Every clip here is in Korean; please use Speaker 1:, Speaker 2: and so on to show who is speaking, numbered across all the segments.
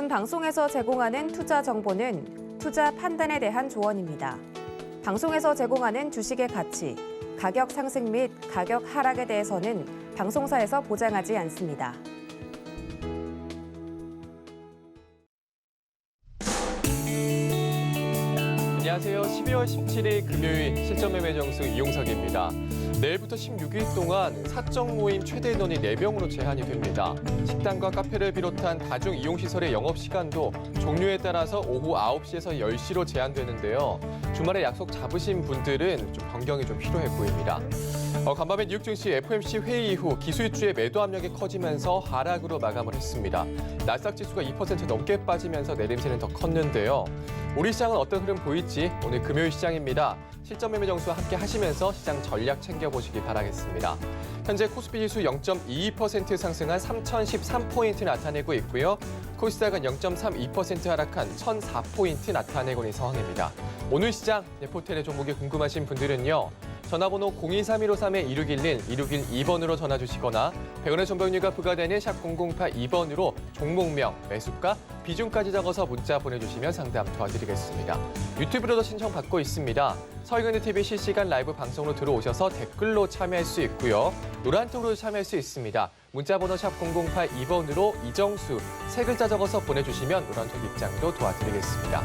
Speaker 1: 본 방송에서 제공하는 투자 정보는 투자 판단에 대한 조언입니다. 방송에서 제공하는 주식의 가치, 가격 상승 및 가격 하락에 대해서는 방송사에서 보장하지 않습니다.
Speaker 2: 안녕하세요. 12월 17일 금요일 실전매매 정수 이용석입니다. 내일부터 16일 동안 사적 모임 최대 인원이 4명으로 제한이 됩니다. 식당과 카페를 비롯한 다중 이용시설의 영업시간도 종류에 따라서 오후 9시에서 10시로 제한되는데요. 주말에 약속 잡으신 분들은 좀 변경이 좀 필요해 보입니다. 간밤에 뉴욕 증시 FOMC 회의 이후 기술주의 매도 압력이 커지면서 하락으로 마감을 했습니다. 나스닥 지수가 2% 넘게 빠지면서 내림세는 더 컸는데요. 우리 시장은 어떤 흐름 보일지 오늘 금요일 시장입니다. 실전 매매 정수와 함께 하시면서 시장 전략 챙겨보시기 바라겠습니다. 현재 코스피 지수 0.22% 상승한 3,013포인트 나타내고 있고요. 코스닥은 0.32% 하락한 1,004포인트 나타내고 있는 상황입니다. 오늘 시장 레포텔의 종목이 궁금하신 분들은요. 전화번호 023153-2611, 2612번으로 전화 주시거나 100원의 정보용료가 부과되는 샵 0082번으로 종목명, 매수가, 비중까지 적어서 문자 보내주시면 상담 도와드리겠습니다. 유튜브로도 신청 받고 있습니다. 서울경제TV 실시간 라이브 방송으로 들어오셔서 댓글로 참여할 수 있고요. 노란톡으로 참여할 수 있습니다. 문자번호 샵 0082번으로 이정수, 3글자 적어서 보내주시면 노란톡 입장도 도와드리겠습니다.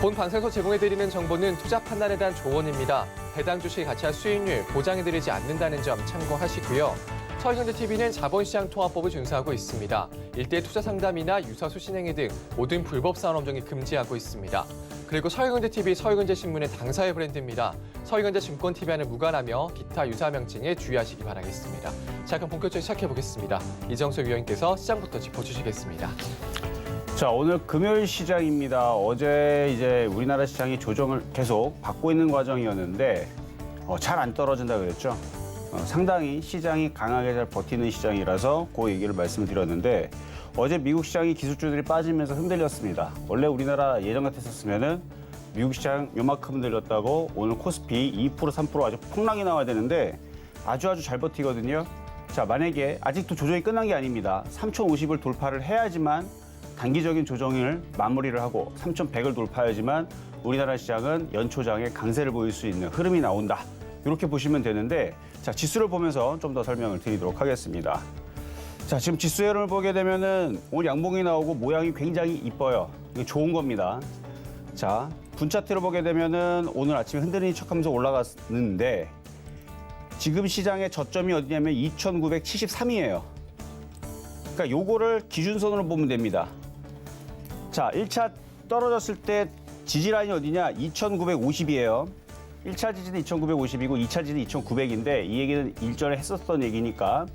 Speaker 2: 본 방송에서 제공해드리는 정보는 투자 판단에 대한 조언입니다. 해당 주식 가치와 수익률 보장해드리지 않는다는 점 참고하시고요. 서울경제TV는 자본시장 통화법을 준수하고 있습니다. 일대 투자 상담이나 유사수 신행위 등 모든 불법 사원 업종이 금지하고 있습니다. 그리고 서울경제TV, 서울경제신문의 당사의 브랜드입니다. 서울경제증권TV와는 무관하며 기타 유사 명칭에 주의하시기 바라겠습니다. 자, 그럼 본격적으로 시작해보겠습니다. 이정수 위원님께서 시장부터 짚어주시겠습니다.
Speaker 3: 자, 오늘 금요일 시장입니다. 어제 이제 우리나라 시장이 조정을 계속 받고 있는 과정이었는데 잘 안 떨어진다 그랬죠. 상당히 시장이 강하게 잘 버티는 시장이라서 그 얘기를 말씀을 드렸는데 어제 미국 시장이 기술주들이 빠지면서 흔들렸습니다. 원래 우리나라 예전 같았었으면은 미국 시장 요만큼 흔들렸다고 오늘 코스피 2%, 3% 아주 폭락이 나와야 되는데 아주 잘 버티거든요. 자, 만약에 아직도 조정이 끝난 게 아닙니다. 3,050을 돌파를 해야지만 단기적인 조정을 마무리를 하고 3,100을 돌파해야지만 우리나라 시장은 연초장에 강세를 보일 수 있는 흐름이 나온다. 이렇게 보시면 되는데 자, 지수를 보면서 좀 더 설명을 드리도록 하겠습니다. 자, 지금 지수 흐름을 보게 되면은 오늘 양봉이 나오고 모양이 굉장히 이뻐요. 이거 좋은 겁니다. 자, 분 차트를 보게 되면은 오늘 아침에 흔들리는 척하면서 올라갔는데 지금 시장의 저점이 어디냐면 2,973이에요. 그러니까 요거를 기준선으로 보면 됩니다. 자, 1차 떨어졌을 때 지지라인이 어디냐? 2,950이에요. 1차 지지는 2,950이고 2차 지지는 2,900인데 이 얘기는 일전에 했었던 얘기니까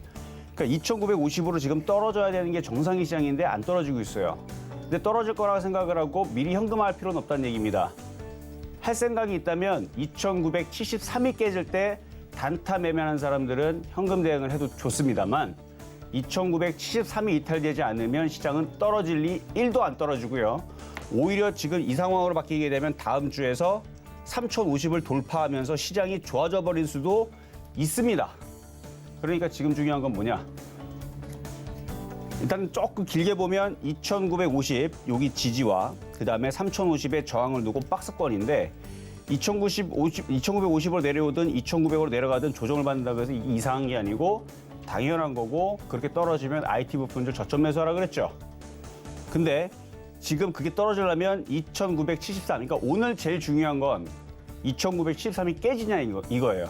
Speaker 3: 그러니까 2,950으로 지금 떨어져야 되는 게 정상의 시장인데 안 떨어지고 있어요. 근데 떨어질 거라고 생각을 하고 미리 현금화할 필요는 없다는 얘기입니다. 할 생각이 있다면 2,973이 깨질 때 단타 매매하는 사람들은 현금 대응을 해도 좋습니다만 2,973이 이탈되지 않으면 시장은 떨어질 리 1도 안 떨어지고요. 오히려 지금 이 상황으로 바뀌게 되면 다음 주에서 3,050을 돌파하면서 시장이 좋아져 버릴 수도 있습니다. 그러니까 지금 중요한 건 뭐냐? 일단 조금 길게 보면 2,950 여기 지지와 그다음에 3,050의 저항을 두고 박스권인데 2,950으로 내려오든 2,900으로 내려가든 조정을 받는다고 해서 이게 이상한 게 아니고 당연한 거고 그렇게 떨어지면 IT 부품들 저점 매수하라 그랬죠. 근데 지금 그게 떨어지려면 2,973, 그러니까 오늘 제일 중요한 건 2,973이 깨지냐 이거예요.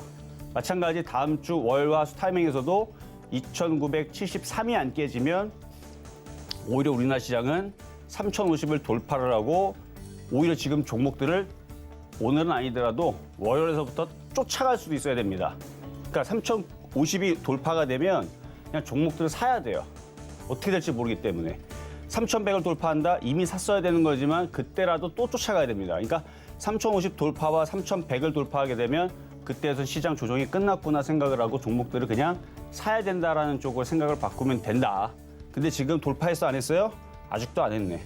Speaker 3: 마찬가지 다음 주 월화수 타이밍에서도 2,973이 안 깨지면 오히려 우리나라 시장은 3,050을 돌파를 하고 오히려 지금 종목들을 오늘은 아니더라도 월요일에서부터 쫓아갈 수도 있어야 됩니다. 그러니까 3,050이 돌파가 되면 그냥 종목들을 사야 돼요. 어떻게 될지 모르기 때문에. 3,100을 돌파한다? 이미 샀어야 되는 거지만 그때라도 또 쫓아가야 됩니다. 그러니까 3,050 돌파와 3,100을 돌파하게 되면 그때에서 시장 조정이 끝났구나 생각을 하고 종목들을 그냥 사야 된다라는 쪽으로 생각을 바꾸면 된다. 근데 지금 돌파했어 안 했어요? 아직도 안 했네.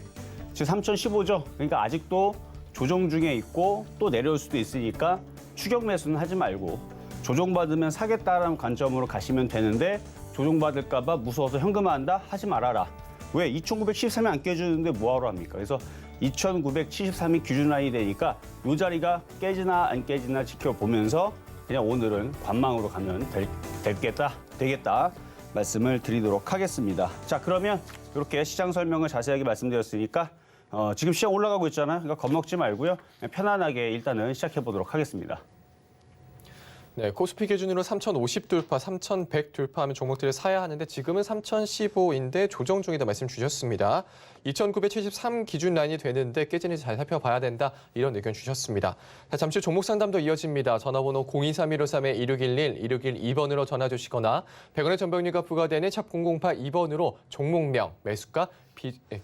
Speaker 3: 지금 3,015죠? 그러니까 아직도 조정 중에 있고 또 내려올 수도 있으니까 추격 매수는 하지 말고 조정받으면 사겠다라는 관점으로 가시면 되는데 조정받을까 봐 무서워서 현금화한다? 하지 말아라. 왜 2,973이 안 깨주는데 뭐하러 합니까? 그래서 2,973이 기준 라인이 되니까 이 자리가 깨지나 안 깨지나 지켜보면서 그냥 오늘은 관망으로 가면 되겠다 말씀을 드리도록 하겠습니다. 자, 그러면 이렇게 시장 설명을 자세하게 말씀드렸으니까 지금 시장 올라가고 있잖아요. 그러니까 겁먹지 말고요. 그냥 편안하게 일단은 시작해 보도록 하겠습니다.
Speaker 2: 네, 코스피 기준으로 3,050 돌파, 3,100 돌파하면 종목들을 사야 하는데 지금은 3,015인데 조정 중이다 말씀 주셨습니다. 2,973 기준 라인이 되는데 깨지는지 잘 살펴봐야 된다 이런 의견 주셨습니다. 자, 잠시 후 종목 상담도 이어집니다. 전화번호 023-153-1611, 1612번으로 전화 주시거나 100원의 전병리가 부과되는 샵 0082번으로 종목명, 매수가,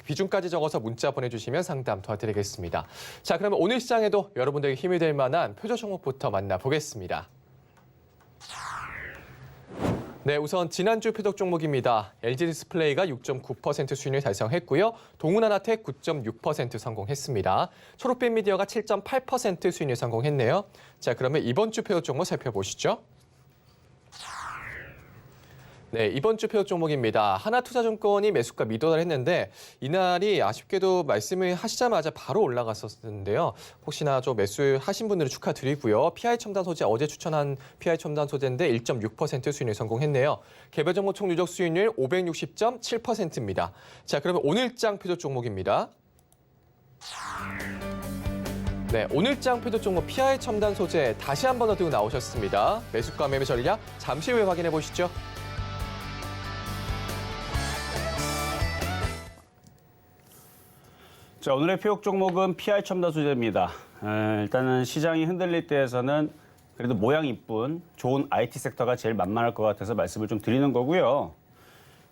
Speaker 2: 비중까지 적어서 문자 보내주시면 상담 도와드리겠습니다. 자, 그러면 오늘 시장에도 여러분들에게 힘이 될 만한 표적 종목부터 만나보겠습니다. 네, 우선 지난주 표적 종목입니다. LG디스플레이가 6.9% 수익률 달성했고요. 동훈하나텍 9.6% 성공했습니다. 초록빛 미디어가 7.8% 수익률 성공했네요. 자, 그러면 이번 주 표적 종목 살펴보시죠. 네, 이번 주 표적 종목입니다. 하나투자증권이 매수가 미도달했는데 이날이 아쉽게도 말씀을 하시자마자 바로 올라갔었는데요. 혹시나 좀 매수하신 분들은 축하드리고요. PI첨단 소재 어제 추천한 PI첨단 소재인데 1.6% 수익률 성공했네요. 개별 종목 총 누적 수익률 560.7%입니다. 자, 그러면 오늘장 표적 종목입니다. 네, 오늘장 표적 종목 PI첨단 소재 다시 한 번 더 들고 나오셨습니다. 매수가 매매 전략 잠시 후에 확인해 보시죠.
Speaker 3: 자, 오늘의 표적 종목은 PI첨단 소재입니다. 일단은 시장이 흔들릴 때에서는 그래도 모양 이쁜 좋은 IT 섹터가 제일 만만할 것 같아서 말씀을 좀 드리는 거고요.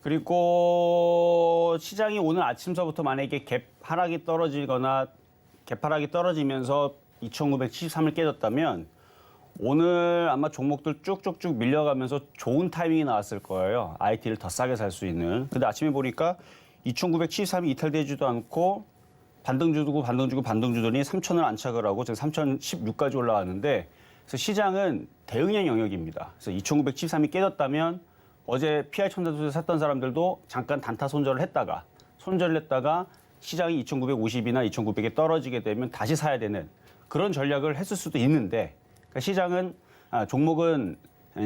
Speaker 3: 그리고 시장이 오늘 아침서부터 만약에 갭 하락이 떨어지면서 2,973을 깨졌다면 오늘 아마 종목들 쭉쭉쭉 밀려가면서 좋은 타이밍이 나왔을 거예요. IT를 더 싸게 살 수 있는. 근데 아침에 보니까 2,973이 이탈되지도 않고 반등 주고 주더니 3,000을 안착을 하고 지금 3,016까지 올라왔는데 그래서 시장은 대응형 영역입니다. 그래서 2,973이 깨졌다면 어제 PI첨단 소재 샀던 사람들도 잠깐 단타 손절을 했다가 시장이 2,950이나 2,900에 떨어지게 되면 다시 사야 되는 그런 전략을 했을 수도 있는데 그러니까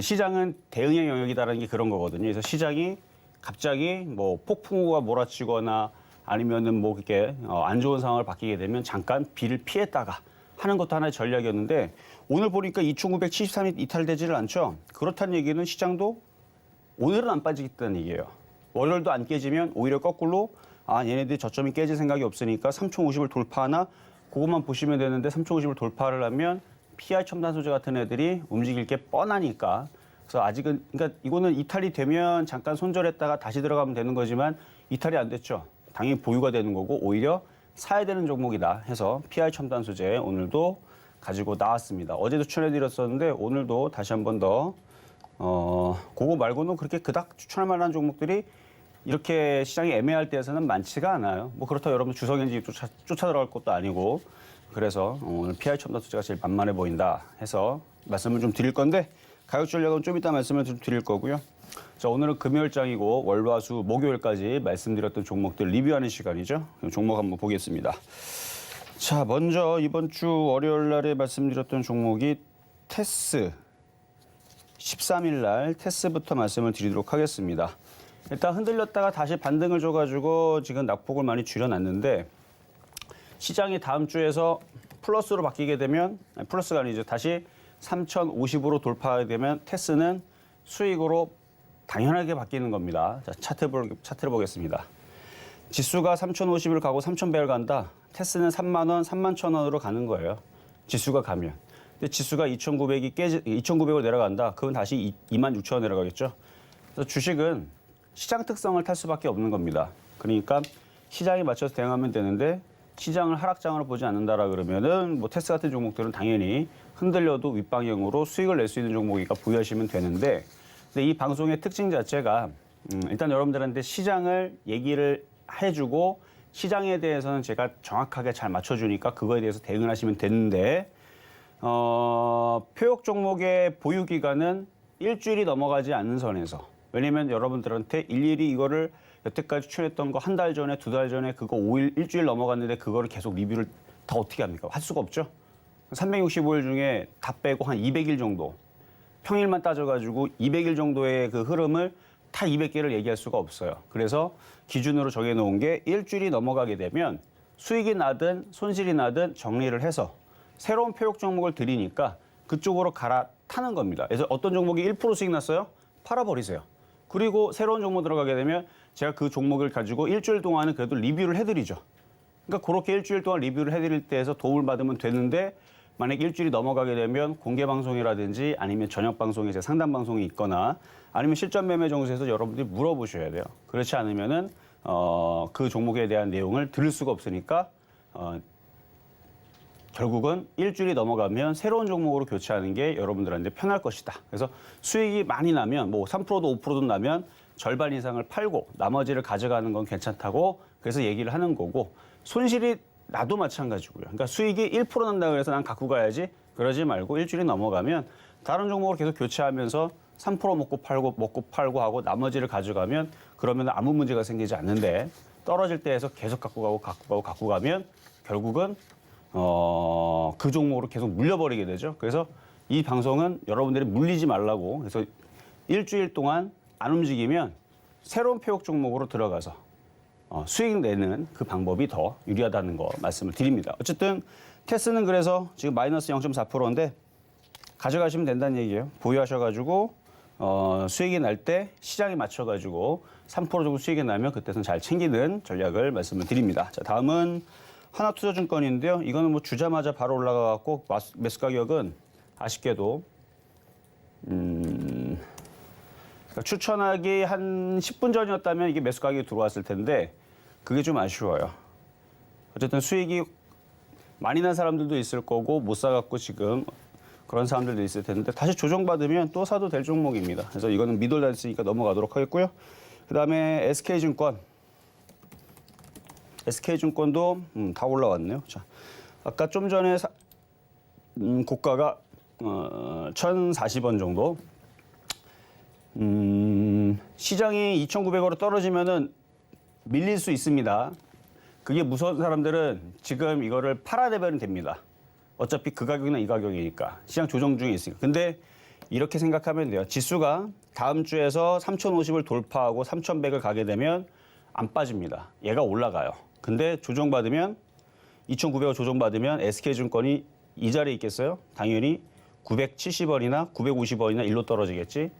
Speaker 3: 시장은 대응형 영역이다라는 게 그런 거거든요. 그래서 시장이 갑자기 뭐 폭풍우가 몰아치거나 아니면은 뭐 이렇게 안 좋은 상황을 바뀌게 되면 잠깐 비를 피했다가 하는 것도 하나의 전략이었는데 오늘 보니까 2,973이 이탈되지를 않죠. 그렇다는 얘기는 시장도 오늘은 안 빠지겠다는 얘기예요. 월요일도 안 깨지면 오히려 거꾸로 얘네들이 저점이 깨질 생각이 없으니까 3,050을 돌파하나 그것만 보시면 되는데 3,050을 돌파를 하면 PI 첨단 소재 같은 애들이 움직일 게 뻔하니까 그래서 아직은 그러니까 이거는 이탈이 되면 잠깐 손절했다가 다시 들어가면 되는 거지만 이탈이 안 됐죠. 당연히 보유가 되는 거고 오히려 사야 되는 종목이다 해서 PI 첨단 소재 오늘도 가지고 나왔습니다. 어제도 추천해드렸었는데 오늘도 다시 한 번 더 그거 말고는 그렇게 그닥 추천할 만한 종목들이 이렇게 시장이 애매할 때에서는 많지가 않아요. 뭐 그렇다고 여러분 주석엔지 쫓아 들어갈 것도 아니고 그래서 오늘 PI 첨단 소재가 제일 만만해 보인다 해서 말씀을 좀 드릴 건데 가격 전략은 좀 이따 말씀을 좀 드릴 거고요. 자, 오늘은 금요일장이고 월화수 목요일까지 말씀드렸던 종목들 리뷰하는 시간이죠. 종목 한번 보겠습니다. 자, 먼저 이번 주 월요일 날에 말씀드렸던 종목이 테스 13일 날 테스부터 말씀을 드리도록 하겠습니다. 일단 흔들렸다가 다시 반등을 줘가지고 지금 낙폭을 많이 줄여놨는데 시장이 다음 주에서 플러스로 바뀌게 되면 플러스가 아니죠. 다시 3,050으로 돌파하게 되면 테스는 수익으로 당연하게 바뀌는 겁니다. 자, 차트를 보겠습니다. 지수가 3,050을 가고 3,100을 간다. 테스는 3만 원, 3만 1,000원으로 가는 거예요. 지수가 가면. 근데 지수가 2,900을 내려간다. 그건 다시 26,000원 내려가겠죠. 그래서 주식은 시장 특성을 탈 수밖에 없는 겁니다. 그러니까 시장에 맞춰서 대응하면 되는데 시장을 하락장으로 보지 않는다라 그러면은 뭐 테스 같은 종목들은 당연히 흔들려도 윗방향으로 수익을 낼 수 있는 종목이니까 보유하시면 되는데 근데 이 방송의 특징 자체가 일단 여러분들한테 시장을 얘기를 해주고 시장에 대해서는 제가 정확하게 잘 맞춰주니까 그거에 대해서 대응을 하시면 되는데 표적 종목의 보유 기간은 일주일이 넘어가지 않는 선에서 왜냐면 여러분들한테 일일이 이거를 여태까지 출연했던 거 한 달 전에, 두 달 전에 그거 5일, 일주일 넘어갔는데 그거를 계속 리뷰를 다 어떻게 합니까? 할 수가 없죠. 365일 중에 다 빼고 한 200일 정도, 평일만 따져가지고 200일 정도의 그 흐름을 다 200개를 얘기할 수가 없어요. 그래서 기준으로 정해놓은 게 일주일이 넘어가게 되면 수익이 나든 손실이 나든 정리를 해서 새로운 표적 종목을 드리니까 그쪽으로 갈아타는 겁니다. 그래서 어떤 종목이 1% 수익 났어요? 팔아버리세요. 그리고 새로운 종목 들어가게 되면 제가 그 종목을 가지고 일주일 동안은 그래도 리뷰를 해드리죠. 그러니까 그렇게 일주일 동안 리뷰를 해드릴 때에서 도움을 받으면 되는데 만약 일주일이 넘어가게 되면 공개 방송이라든지 아니면 저녁 방송에 제 상담 방송이 있거나 아니면 실전 매매 정수에서 여러분들이 물어보셔야 돼요. 그렇지 않으면은 그 종목에 대한 내용을 들을 수가 없으니까 결국은 일주일이 넘어가면 새로운 종목으로 교체하는 게 여러분들한테 편할 것이다. 그래서 수익이 많이 나면 뭐 3%도 5%도 나면 절반 이상을 팔고 나머지를 가져가는 건 괜찮다고 그래서 얘기를 하는 거고 손실이 나도 마찬가지고요. 그러니까 수익이 1% 난다고 해서 난 갖고 가야지 그러지 말고 일주일이 넘어가면 다른 종목으로 계속 교체하면서 3% 먹고 팔고 하고 나머지를 가져가면 그러면 아무 문제가 생기지 않는데 떨어질 때에서 계속 갖고 가면 결국은 그 종목으로 계속 물려버리게 되죠. 그래서 이 방송은 여러분들이 물리지 말라고 그래서 일주일 동안 안 움직이면 새로운 표적 종목으로 들어가서 수익 내는 그 방법이 더 유리하다는 거 말씀을 드립니다. 어쨌든 테스는 그래서 지금 마이너스 0.4%인데 가져가시면 된다는 얘기예요. 보유하셔가지고 수익이 날 때 시장에 맞춰가지고 3% 정도 수익이 나면 그때는 잘 챙기는 전략을 말씀을 드립니다. 자, 다음은 하나투자증권인데요. 이거는 뭐 주자마자 바로 올라가갖고 매수 가격은 아쉽게도 그러니까 추천하기 한 10분 전이었다면 이게 매수 가격이 들어왔을 텐데 그게 좀 아쉬워요. 어쨌든 수익이 많이 난 사람들도 있을 거고 못 사갖고 지금 그런 사람들도 있을 텐데 다시 조정받으면 또 사도 될 종목입니다. 그래서 이거는 미돌 단수니까 넘어가도록 하겠고요. 그다음에 SK증권. SK증권도 다 올라왔네요. 자, 아까 좀 전에 고가가 1,040원 정도. 시장이 2,900원으로 떨어지면은 밀릴 수 있습니다. 그게 무서운 사람들은 지금 이거를 팔아내면 됩니다. 어차피 그 가격이나 이 가격이니까 시장 조정 중에 있으니까. 근데 이렇게 생각하면 돼요. 지수가 다음 주에서 3,050을 돌파하고 3,100을 가게 되면 안 빠집니다. 얘가 올라가요. 근데 조정받으면 2,900을 조정받으면 SK증권이 이 자리에 있겠어요? 당연히 970원이나 950원이나 일로 떨어지겠지.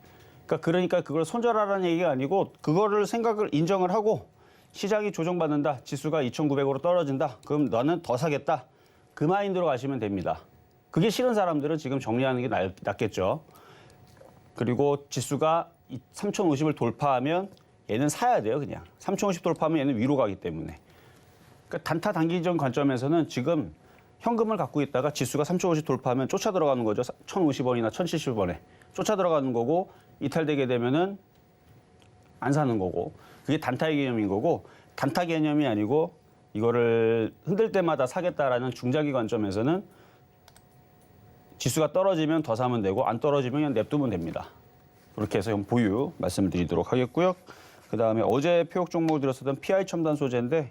Speaker 3: 그러니까 그걸 손절하라는 얘기가 아니고 그거를 생각을 인정을 하고 시장이 조정받는다. 지수가 2,900으로 떨어진다. 그럼 너는 더 사겠다. 그 마인드로 가시면 됩니다. 그게 싫은 사람들은 지금 정리하는 게 낫겠죠. 그리고 지수가 3,050을 돌파하면 얘는 사야 돼요. 그냥. 3,050 돌파하면 얘는 위로 가기 때문에. 그러니까 단타 단기적 관점에서는 지금 현금을 갖고 있다가 지수가 3,050 돌파하면 쫓아 들어가는 거죠. 1,050원이나 1,070원에. 쫓아 들어가는 거고 이탈되게 되면은 안 사는 거고. 그게 단타의 개념인 거고 단타 개념이 아니고 이거를 흔들 때마다 사겠다라는 중장기 관점에서는 지수가 떨어지면 더 사면 되고 안 떨어지면 그냥 냅두면 됩니다. 그렇게 해서 보유 말씀을 드리도록 하겠고요. 그다음에 어제 표적 종목을 들었었던 PI 첨단 소재인데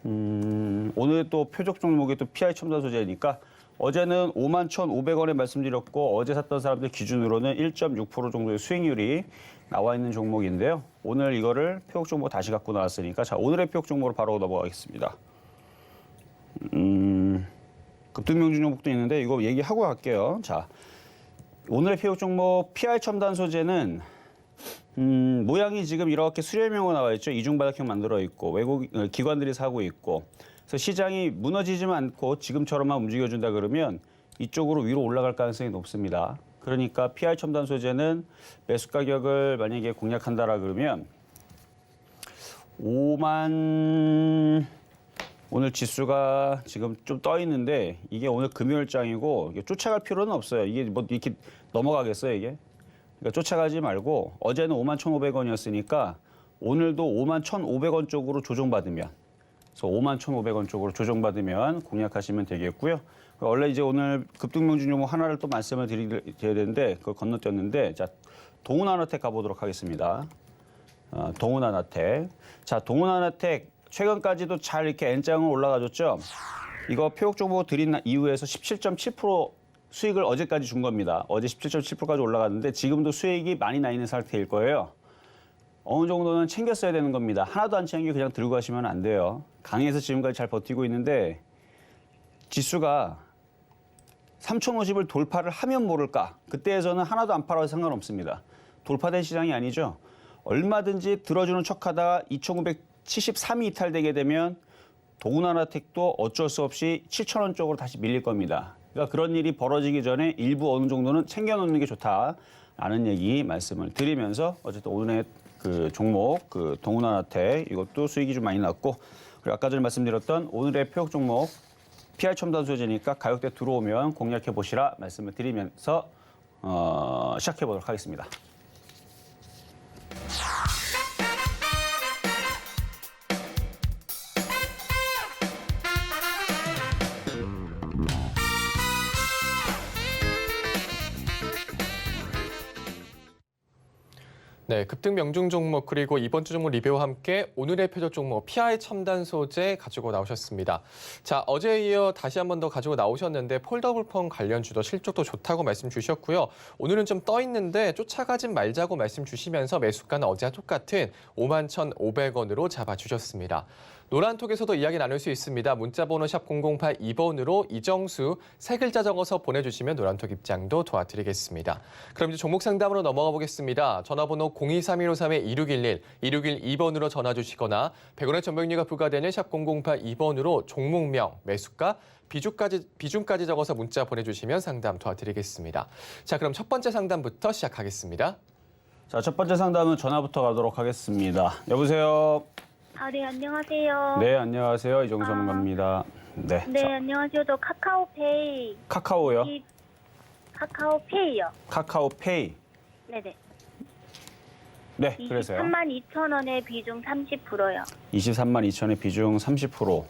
Speaker 3: 오늘 또 표적 종목이 또 PI 첨단 소재니까 어제는 51,500원에 말씀드렸고 어제 샀던 사람들 기준으로는 1.6% 정도의 수익률이 나와 있는 종목인데요. 오늘 이거를 표적 종목 다시 갖고 나왔으니까 자 오늘의 표적 종목으로 바로 넘어가겠습니다. 급등명중 종목도 있는데 이거 얘기하고 갈게요. 자 오늘의 표적 종목 PI 첨단 소재는 모양이 지금 이렇게 수렴형으로 나와 있죠. 이중바닥형 만들어 있고 외국 기관들이 사고 있고 그래서 시장이 무너지지만 않고 지금처럼만 움직여준다 그러면 이쪽으로 위로 올라갈 가능성이 높습니다. 그러니까 PI 첨단 소재는 매수 가격을 만약에 공략한다라 그러면 5만 오늘 지수가 지금 좀 떠 있는데 이게 오늘 금요일장이고 이게 쫓아갈 필요는 없어요. 이게 뭐 이렇게 넘어가겠어요 이게? 그러니까 쫓아가지 말고 어제는 51,500원이었으니까 오늘도 51,500원 쪽으로 조정받으면 그래서 51,500원 쪽으로 조정받으면 공략하시면 되겠고요. 원래 이제 오늘 급등명중 종목 하나를 또 말씀을 드려야 되는데 그걸 건너뛰었는데 자 동훈하나텍 가보도록 하겠습니다. 동훈하나텍. 자, 동훈하나텍 최근까지도 잘 이렇게 N장은 올라가줬죠. 이거 표적 정보 드린 이후에서 17.7% 수익을 어제까지 준 겁니다. 어제 17.7%까지 올라갔는데 지금도 수익이 많이 나 있는 상태일 거예요. 어느 정도는 챙겼어야 되는 겁니다. 하나도 안 챙기고 그냥 들고 가시면 안 돼요. 강해서 지금까지 잘 버티고 있는데 지수가 3,050을 돌파를 하면 모를까. 그때에서는 하나도 안 팔아도 상관없습니다. 돌파된 시장이 아니죠. 얼마든지 들어주는 척하다가 2,973이 이탈되게 되면 동훈하나텍도 어쩔 수 없이 7,000원 쪽으로 다시 밀릴 겁니다. 그러니까 그런 일이 벌어지기 전에 일부 어느 정도는 챙겨놓는 게 좋다라는 얘기 말씀을 드리면서 어쨌든 오늘의 그 종목 그 동훈하나텍 이것도 수익이 좀 많이 났고 그리고 아까 전에 말씀드렸던 오늘의 표적 종목 PR 첨단 소재니까 가격대 들어오면 공략해 보시라 말씀을 드리면서 시작해 보도록 하겠습니다.
Speaker 2: 네, 급등 명중 종목 그리고 이번 주 종목 리뷰와 함께 오늘의 표적 종목 PI 첨단 소재 가지고 나오셨습니다. 자, 어제에 이어 다시 한 번 더 가지고 나오셨는데 폴더블 폰 관련주도 실적도 좋다고 말씀 주셨고요. 오늘은 좀 떠 있는데 쫓아가지 말자고 말씀 주시면서 매수가는 어제와 똑같은 51,500원으로 잡아주셨습니다. 노란톡에서도 이야기 나눌 수 있습니다. 문자번호 샵 0082번으로 이정수 세 글자 적어서 보내주시면 노란톡 입장도 도와드리겠습니다. 그럼 이제 종목 상담으로 넘어가 보겠습니다. 전화번호 023153-2611, 2612번으로 전화 주시거나 100원의 전병료가 부과되는 샵 0082번으로 종목명, 매수가, 비중까지 적어서 문자 보내주시면 상담 도와드리겠습니다. 자, 그럼 첫 번째 상담부터 시작하겠습니다.
Speaker 3: 자, 첫 번째 상담은 전화부터 가도록 하겠습니다. 여보세요.
Speaker 4: 네, 안녕하세요.
Speaker 3: 네, 안녕하세요. 이정수 전문가입니다. 네.
Speaker 4: 네,
Speaker 3: 자,
Speaker 4: 안녕하세요. 저 카카오페이.
Speaker 3: 카카오요?
Speaker 4: 카카오페이요.
Speaker 3: 카카오페이.
Speaker 4: 네네.
Speaker 3: 네, 그래서요.
Speaker 4: 232,000원에 비중 30%요.
Speaker 3: 23만 2천의 비중 30%.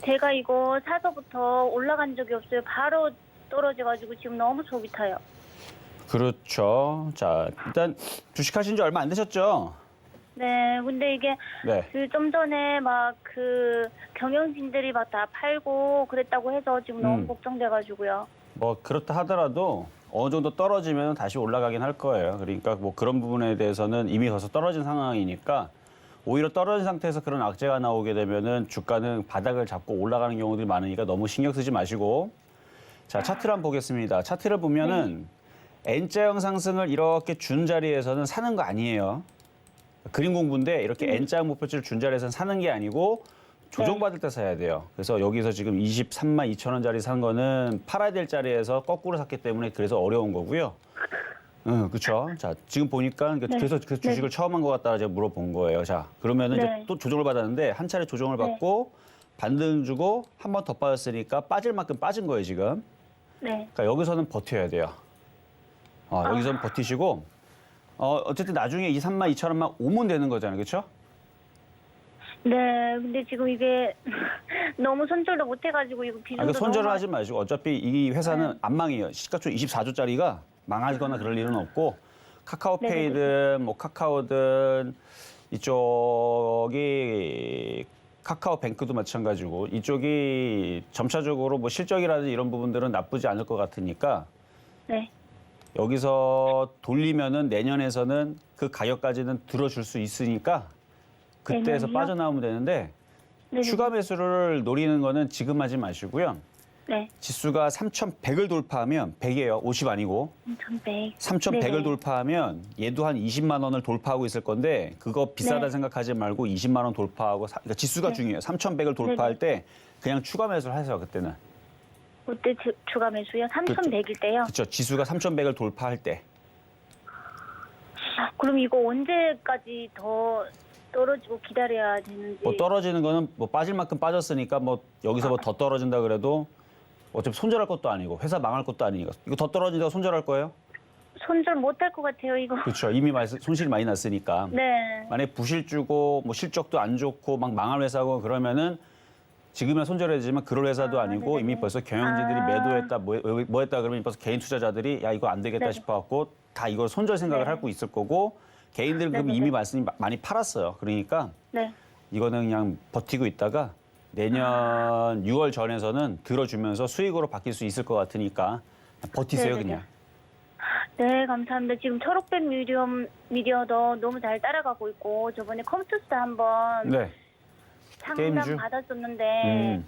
Speaker 4: 제가 이거 사서부터 올라간 적이 없어요. 바로 떨어져가지고 지금 너무 속이 타요.
Speaker 3: 그렇죠. 자, 일단 주식하신 지 얼마 안 되셨죠?
Speaker 4: 네, 근데 이게
Speaker 3: 네.
Speaker 4: 그 좀 전에 막 그 경영진들이 막 다 팔고 그랬다고 해서 지금 너무 걱정돼가지고요.
Speaker 3: 뭐 그렇다 하더라도 어느 정도 떨어지면 다시 올라가긴 할 거예요. 그러니까 뭐 그런 부분에 대해서는 이미 벌써 떨어진 상황이니까 오히려 떨어진 상태에서 그런 악재가 나오게 되면은 주가는 바닥을 잡고 올라가는 경우들이 많으니까 너무 신경 쓰지 마시고 자, 차트를 한번 보겠습니다. 차트를 보면은 N자형 상승을 이렇게 준 자리에서는 사는 거 아니에요. 그림 공부인데 이렇게 N자 목표치를 준 자리에서는 사는 게 아니고 조정받을 때 사야 돼요. 그래서 여기서 지금 23만 2천 원짜리 산 거는 팔아야 될 자리에서 거꾸로 샀기 때문에 그래서 어려운 거고요. 그렇죠. 자, 지금 보니까 그래서 그 주식을 처음 한 것 같다 제가 물어본 거예요. 자, 그러면은 이제 또 조정을 받았는데 한 차례 조정을 받고 반등 주고 한 번 더 빠졌으니까 빠질 만큼 빠진 거예요, 지금.
Speaker 4: 네.
Speaker 3: 그러니까 여기서는 버텨야 돼요. 여기서는 버티시고 어쨌든 나중에 23만 2천 원만 오면 되는 거잖아요. 그렇죠?
Speaker 4: 네, 근데 지금 이게 너무 손절도 못 해가지고 이거 비중도
Speaker 3: 그러니까 손절을
Speaker 4: 너무
Speaker 3: 하지 마시고 어차피 이 회사는 안 망해요. 시가총 24조짜리가 망하거나 그럴 일은 없고 카카오페이든 뭐 카카오든 이쪽이 카카오뱅크도 마찬가지고 이쪽이 점차적으로 뭐 실적이라든지 이런 부분들은 나쁘지 않을 것 같으니까
Speaker 4: 네.
Speaker 3: 여기서 돌리면은 내년에서는 그 가격까지는 들어줄 수 있으니까 그때에서
Speaker 4: 내년이요?
Speaker 3: 빠져나오면 되는데
Speaker 4: 네네.
Speaker 3: 추가 매수를 노리는 거는 지금 하지 마시고요.
Speaker 4: 네.
Speaker 3: 지수가 3,100을 돌파하면 100이에요. 50 아니고.
Speaker 4: 3,100.
Speaker 3: 3,100을
Speaker 4: 네네.
Speaker 3: 돌파하면 얘도 한 20만 원을 돌파하고 있을 건데 그거 비싸다
Speaker 4: 네.
Speaker 3: 생각하지 말고 20만 원 돌파하고 그러니까 지수가 중요해요. 3,100을 돌파할 때 그냥 추가 매수를 하세요. 그때는.
Speaker 4: 그때 추가 매수요? 3,100일 때요?
Speaker 3: 그렇죠. 지수가 3,100을 돌파할 때.
Speaker 4: 그럼 이거 언제까지 더 떨어지고 기다려야 되는지.
Speaker 3: 뭐 떨어지는 거는 뭐 빠질 만큼 빠졌으니까 뭐 여기서 뭐 더 떨어진다 그래도 어차피 손절할 것도 아니고 회사 망할 것도 아니니까 이거 더 떨어진다고 손절할 거예요?
Speaker 4: 손절 못 할 것 같아요, 이거.
Speaker 3: 그렇죠. 이미 손실이 많이 났으니까.
Speaker 4: 네.
Speaker 3: 만약에 부실주고 뭐 실적도 안 좋고 막 망할 회사고 그러면은 지금은 손절해지만 그럴 회사도 아니고
Speaker 4: 네네.
Speaker 3: 이미 벌써 경영진들이 매도했다 뭐 했다 그러면 벌써 개인 투자자들이 야 이거 안 되겠다
Speaker 4: 네.
Speaker 3: 싶어갖고 다 이걸 손절 생각을
Speaker 4: 네.
Speaker 3: 하고 있을 거고 개인들은 그럼
Speaker 4: 네네네.
Speaker 3: 이미 많이 팔았어요. 그러니까
Speaker 4: 네.
Speaker 3: 이거는 그냥 버티고 있다가 내년 6월 전에서는 들어주면서 수익으로 바뀔 수 있을 것 같으니까 버티세요,
Speaker 4: 네네네.
Speaker 3: 그냥.
Speaker 4: 네, 감사합니다. 지금 초록빛 미디어도 너무 잘 따라가고 있고 저번에 컴투스 한번
Speaker 3: 네. 게임주?
Speaker 4: 상담 받았었는데
Speaker 3: 음.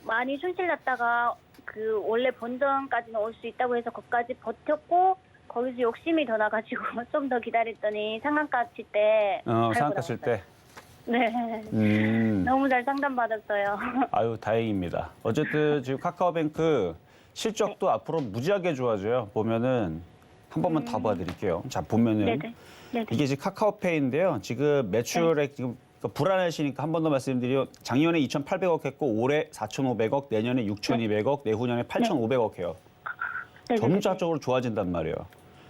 Speaker 4: 많이 손실 났다가 그 원래 본전까지는 올 수 있다고 해서 거기까지 버텼고 거기서 욕심이 더 나가지고 좀 더 기다렸더니 상한가 칠 때
Speaker 3: 상한가 칠 때.
Speaker 4: 네. 너무 잘 상담 받았어요.
Speaker 3: 아유, 다행입니다. 어쨌든 지금 카카오뱅크 실적도
Speaker 4: 네.
Speaker 3: 앞으로 무지하게 좋아져요. 보면은 한 번만 다 봐드릴게요. 자, 보면은
Speaker 4: 네네. 네네.
Speaker 3: 이게 지금 카카오페이인데요. 지금 매출액 지금 불안하시니까 한 번 더 말씀드려. 작년에 2,800억 했고 올해 4,500억, 내년에 6,200억, 내후년에 8,500억 해요.
Speaker 4: 네네네.
Speaker 3: 점차적으로 좋아진단 말이에요.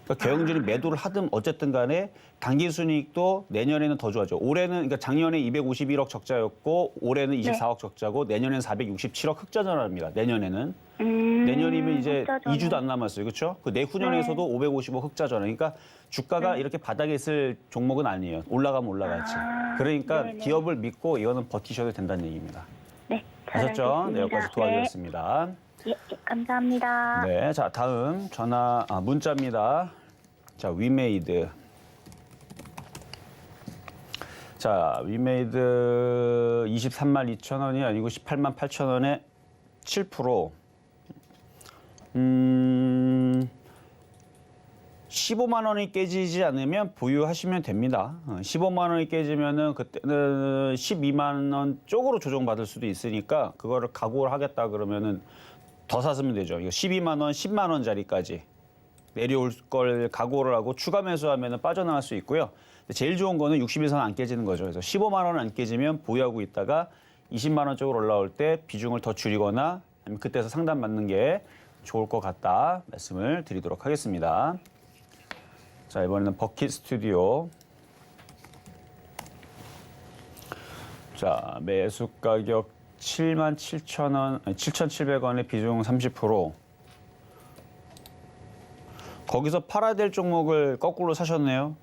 Speaker 3: 그러니까 경영진이 매도를 하든 어쨌든 간에 당기 순이익도 내년에는 더 좋아져. 올해는 그러니까 작년에 251억 적자였고 올해는 24억 적자고 내년에는 467억 흑자 전환입니다. 내년에는. 내년이면 이제
Speaker 4: 흑자 전환.
Speaker 3: 2주도 안 남았어요. 그렇죠? 그 내후년에서도 550억 흑자 전환. 그러니까 주가가 이렇게 바닥에 있을 종목은 아니에요. 올라가면 올라가지. 그러니까
Speaker 4: 네네.
Speaker 3: 기업을 믿고 이거는 버티셔도 된다는 얘기입니다.
Speaker 4: 네. 잘
Speaker 3: 아셨죠?
Speaker 4: 알겠습니다.
Speaker 3: 네, 여기까지 도와드렸습니다.
Speaker 4: 네. 예, 감사합니다.
Speaker 3: 네, 자 다음 문자입니다. 자 위메이드. 자 위메이드 23만 2천 원이 아니고 18만 8천 원에 7%. 15만 원이 깨지지 않으면 보유하시면 됩니다. 15만 원이 깨지면은 그때는 12만 원 쪽으로 조정받을 수도 있으니까 그거를 각오를 하겠다 그러면은 더 샀으면 되죠. 이거 12만 원, 10만 원짜리까지 내려올 걸 각오를 하고 추가 매수하면은 빠져나갈 수 있고요. 제일 좋은 거는 60일선 안 깨지는 거죠. 그래서 15만 원 안 깨지면 보유하고 있다가 20만 원 쪽으로 올라올 때 비중을 더 줄이거나 아니면 그때서 상담 받는 게 좋을 것 같다 말씀을 드리도록 하겠습니다. 자, 이번에는 버킷 스튜디오. 자, 매수 가격 77,000원, 7,700원에 비중 30%. 거기서 팔아야 될 종목을 거꾸로 사셨네요.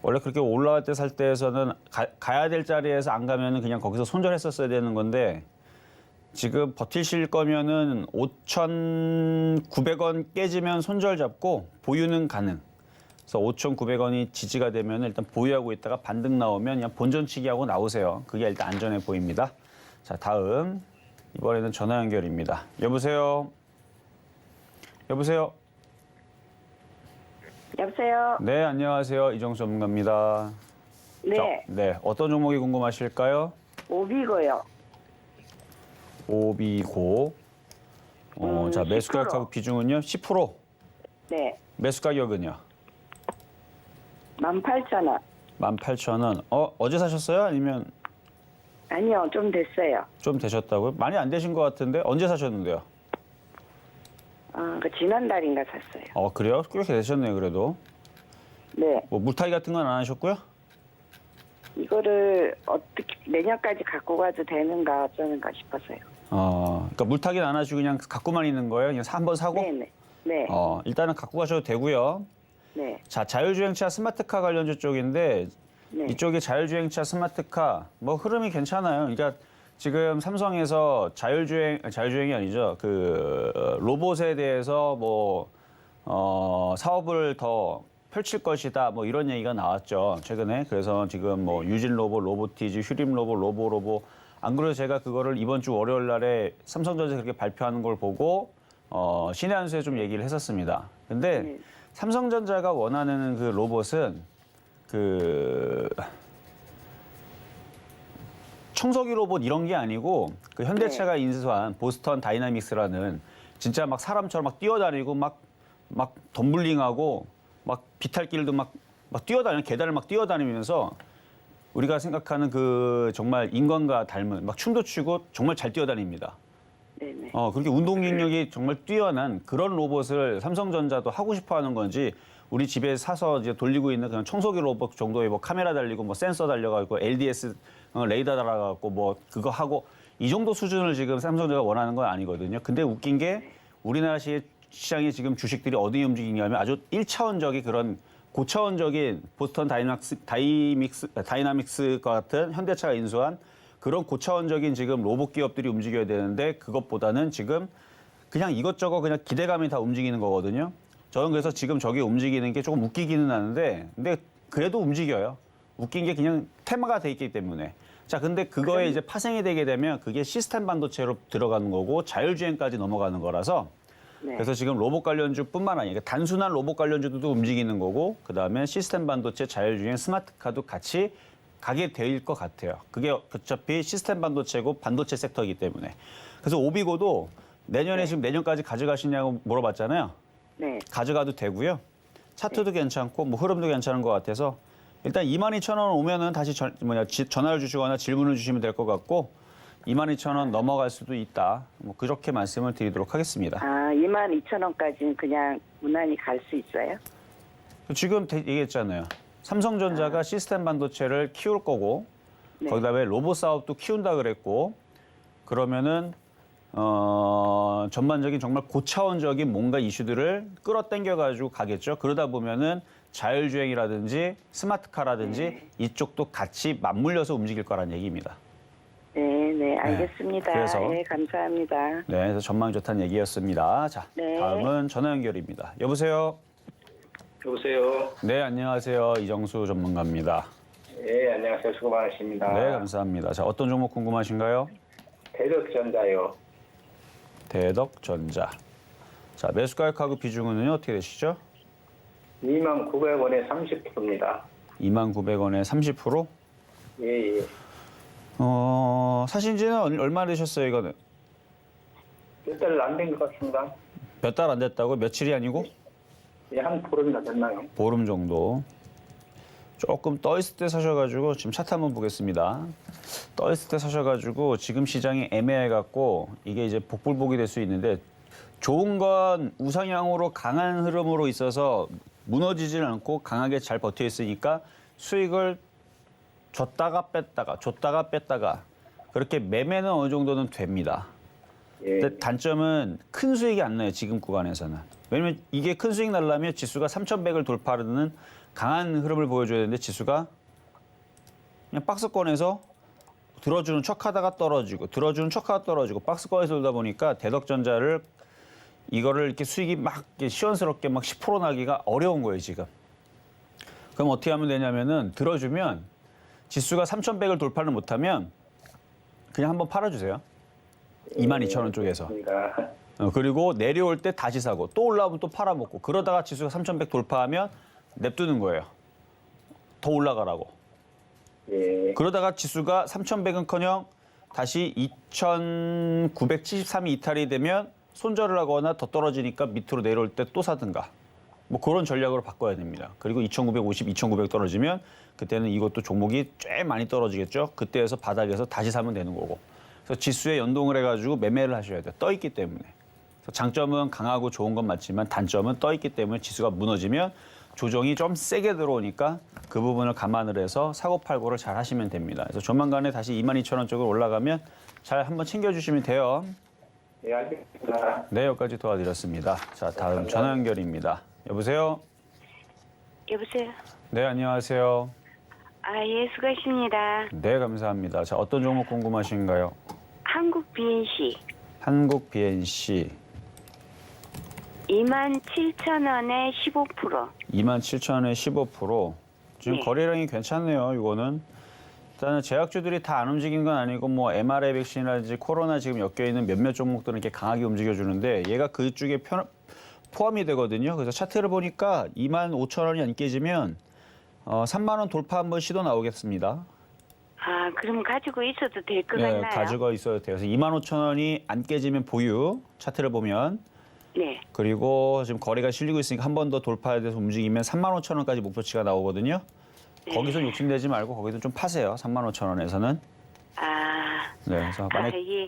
Speaker 3: 원래 그렇게 올라갈 때 살 때에서는 가야 될 자리에서 안 가면은 그냥 거기서 손절했었어야 되는 건데 지금 버티실 거면은 5,900원 깨지면 손절 잡고 보유는 가능. 그래서 5,900원이 지지가 되면 일단 보유하고 있다가 반등 나오면 그냥 본전치기 하고 나오세요. 그게 일단 안전해 보입니다. 자, 다음. 이번에는 전화 연결입니다. 여보세요? 여보세요?
Speaker 5: 여보세요.
Speaker 3: 네, 안녕하세요. 이정수 전문가입니다.
Speaker 5: 네,
Speaker 3: 자, 네, 어떤 종목이 궁금하실까요?
Speaker 5: 오비고요.
Speaker 3: 오비고. 자, 매수
Speaker 5: 10%.
Speaker 3: 가격하고 비중은요? 10%.
Speaker 5: 네,
Speaker 3: 매수 가격은요?
Speaker 5: 18,000원.
Speaker 3: 18,000원. 어제 사셨어요? 아니면
Speaker 5: 아니요, 좀 됐어요.
Speaker 3: 좀 되셨다고요? 많이 안 되신 것 같은데 언제 사셨는데요?
Speaker 5: 그 지난달인가 샀어요.
Speaker 3: 그래요? 꽤 되셨네요, 그래도.
Speaker 5: 네,
Speaker 3: 뭐 물타기 같은 건 안 하셨고요?
Speaker 5: 이거를 어떻게 내년까지 갖고 가도 되는가 어쩌는가 싶어서요.
Speaker 3: 그러니까 물타기는 안 하시고 그냥 갖고만 있는 거예요? 그냥 한번 사고?
Speaker 5: 네네. 네,
Speaker 3: 일단은 갖고 가셔도 되고요.
Speaker 5: 네,
Speaker 3: 자, 자율주행차 스마트카 관련주 쪽인데
Speaker 5: 네.
Speaker 3: 이쪽이 자율주행차 스마트카 뭐 흐름이 괜찮아요. 그러니까 지금 삼성에서 자율주행이 아니죠. 그 로봇에 대해서 뭐 사업을 더 펼칠 것이다. 뭐 이런 얘기가 나왔죠. 최근에. 그래서 지금 뭐 유진 로봇, 로보티즈, 휴림 로봇, 로보 안 그래도 제가 그거를 이번 주 월요일 날에 삼성전자 그렇게 발표하는 걸 보고 신의 한 수에 좀 얘기를 했었습니다. 근데
Speaker 5: 네.
Speaker 3: 삼성전자가 원하는 그 로봇은 그 청소기 로봇 이런 게 아니고 그 현대차가 인수한 보스턴 다이나믹스라는 진짜 막 사람처럼 막 뛰어다니고 막 덤블링하고 막 비탈길도 막 뛰어다니는 계단을 막 뛰어다니면서 우리가 생각하는 그 정말 인간과 닮은 막 춤도 추고 정말 잘 뛰어다닙니다.
Speaker 5: 네네.
Speaker 3: 그렇게 운동 능력이 정말 뛰어난 그런 로봇을 삼성전자도 하고 싶어 하는 건지 우리 집에 사서 이제 돌리고 있는 그냥 청소기 로봇 정도의 뭐 카메라 달리고 뭐 센서 달려가지고 LDS 레이더 달아갖고 뭐 그거 하고 이 정도 수준을 지금 삼성전자가 원하는 건 아니거든요. 근데 웃긴 게 우리나라식 시장의 지금 주식들이 어디에 움직이냐면 아주 1차원적인 그런 고차원적인 보스턴 다이나믹스과 같은 현대차가 인수한 그런 고차원적인 지금 로봇 기업들이 움직여야 되는데 그것보다는 지금 그냥 이것저것 그냥 기대감이 다 움직이는 거거든요. 저는 그래서 지금 저게 움직이는 게 조금 웃기기는 하는데 근데 그래도 움직여요. 웃긴 게 그냥 테마가 돼 있기 때문에. 자, 근데 그거에 이제 파생이 되게 되면 그게 시스템 반도체로 들어가는 거고 자율주행까지 넘어가는 거라서
Speaker 5: 네.
Speaker 3: 그래서 지금 로봇 관련주뿐만 아니라 단순한 로봇 관련주도 움직이는 거고 그다음에 시스템 반도체, 자율주행, 스마트카도 같이 가게 될 것 같아요. 그게 어차피 시스템 반도체고 반도체 섹터이기 때문에. 그래서 오비고도 내년에 지금 내년까지 가져가시냐고 물어봤잖아요.
Speaker 5: 네.
Speaker 3: 가져가도 되고요. 차트도 괜찮고 뭐 흐름도 괜찮은 것 같아서 일단 22,000원 오면은 다시 전화를 주시거나 질문을 주시면 될 것 같고 22,000원 넘어갈 수도 있다. 뭐 그렇게 말씀을 드리도록 하겠습니다.
Speaker 5: 아, 22,000원까지는 그냥 무난히 갈 수 있어요?
Speaker 3: 지금 얘기했잖아요. 삼성전자가 시스템 반도체를 키울 거고
Speaker 5: 네.
Speaker 3: 거기다음에 로봇 사업도 키운다 그랬고 그러면은 전반적인 정말 고차원적인 뭔가 이슈들을 끌어당겨 가지고 가겠죠. 그러다 보면은 자율주행이라든지 스마트카라든지 이쪽도 같이 맞물려서 움직일 거란 얘기입니다.
Speaker 5: 네, 알겠습니다.
Speaker 3: 그래서-
Speaker 5: 네, 감사합니다.
Speaker 3: 네, 그래서 전망이 좋다는 얘기였습니다. 자,
Speaker 5: 네.
Speaker 3: 다음은 전화 연결입니다. 여보세요.
Speaker 6: 여보세요.
Speaker 3: 네, 안녕하세요. 이정수 전문가입니다.
Speaker 6: 예, 안녕하세요. 수고 많으십니다.
Speaker 3: 네, 감사합니다. 자, 어떤 종목 궁금하신가요?
Speaker 6: 대덕전자요.
Speaker 3: 대덕전자. 자, 매수가격하고 비중은요 어떻게 되시죠?
Speaker 6: 29,900원에 30%입니다.
Speaker 3: 29,900원에 30%?
Speaker 6: 예, 예.
Speaker 3: 사신 지는 얼마 되셨어요, 이거는?
Speaker 6: 몇 달 안 된 것 같습니다.
Speaker 3: 몇 달 안 됐다고? 며칠이 아니고?
Speaker 6: 예, 한 보름이나 됐나요?
Speaker 3: 보름 정도. 조금 떠 있을 때 사셔가지고 지금 차트 한번 보겠습니다. 떠 있을 때 사셔가지고 지금 시장이 애매해갖고 이게 이제 복불복이 될 수 있는데 좋은 건 우상향으로 강한 흐름으로 있어서 무너지질 않고 강하게 잘 버텨 있으니까 수익을 줬다가 뺐다가 그렇게 매매는 어느 정도는 됩니다.
Speaker 6: 예.
Speaker 3: 근데 단점은 큰 수익이 안 나요, 지금 구간에서는. 왜냐면 이게 큰 수익 날려면 지수가 3,100을 돌파하는 강한 흐름을 보여줘야 되는데 지수가 그냥 박스권에서 들어주는 척하다가 떨어지고 박스권에서 돌다 보니까 대덕전자를 이거를 이렇게 수익이 막 이렇게 시원스럽게 막 10% 나기가 어려운 거예요, 지금. 그럼 어떻게 하면 되냐면은 들어주면 지수가 3,100을 돌파를 못하면 그냥 한번 팔아주세요. 22,000원 쪽에서.
Speaker 6: 그렇습니다.
Speaker 3: 그리고 내려올 때 다시 사고 또 올라오면 또 팔아먹고 그러다가 지수가 3,100 돌파하면 냅두는 거예요. 더 올라가라고.
Speaker 6: 예.
Speaker 3: 그러다가 지수가 3,100은커녕 다시 2,973이 이탈이 되면 손절을 하거나 더 떨어지니까 밑으로 내려올 때 또 사든가. 뭐 그런 전략으로 바꿔야 됩니다. 그리고 2,950, 2,900 떨어지면 그때는 이것도 종목이 꽤 많이 떨어지겠죠. 그때에서 바닥에서 다시 사면 되는 거고. 그래서 지수에 연동을 해가지고 매매를 하셔야 돼요. 떠 있기 때문에. 그래서 장점은 강하고 좋은 건 맞지만 단점은 떠 있기 때문에 지수가 무너지면 조정이 좀 세게 들어오니까 그 부분을 감안을 해서 사고팔고를 잘 하시면 됩니다. 그래서 조만간에 다시 22,000원 쪽으로 올라가면 잘 한번 챙겨주시면 돼요.
Speaker 6: 예, 알겠습니다.
Speaker 3: 네, 여기까지 도와드렸습니다. 자, 다음 전화 연결입니다. 여보세요?
Speaker 4: 여보세요.
Speaker 3: 네, 안녕하세요.
Speaker 4: 아, 예, 수고하십니다.
Speaker 3: 네, 감사합니다. 자, 어떤 종목 궁금하신가요?
Speaker 4: 한국 BNC
Speaker 3: 한국 BNC
Speaker 4: 27,000원에 15%.
Speaker 3: 27,000원에 15%. 지금
Speaker 4: 네.
Speaker 3: 거래량이 괜찮네요, 이거는. 일단은 제약주들이 다 안 움직이는 건 아니고 뭐 mRNA 백신이라든지 코로나 지금 엮여 있는 몇몇 종목들은 이렇게 강하게 움직여주는데 얘가 그쪽에 포함이 되거든요. 그래서 차트를 보니까 25,000원이 안 깨지면 3만 원 돌파 한번 시도 나오겠습니다.
Speaker 4: 아, 그럼 가지고 있어도 될 것
Speaker 3: 네,
Speaker 4: 같나요?
Speaker 3: 가지고 있어도 돼요. 그래서 25,000원이 안 깨지면 보유, 차트를 보면.
Speaker 4: 네.
Speaker 3: 그리고 지금 거래가 실리고 있으니까 한 번 더 돌파에 대해서 움직이면 35,000원까지 목표치가 나오거든요.
Speaker 4: 네.
Speaker 3: 거기서 욕심내지 말고 거기서 좀 파세요. 35,000원에서는.
Speaker 4: 아,
Speaker 3: 네, 그래서 만약
Speaker 4: 예.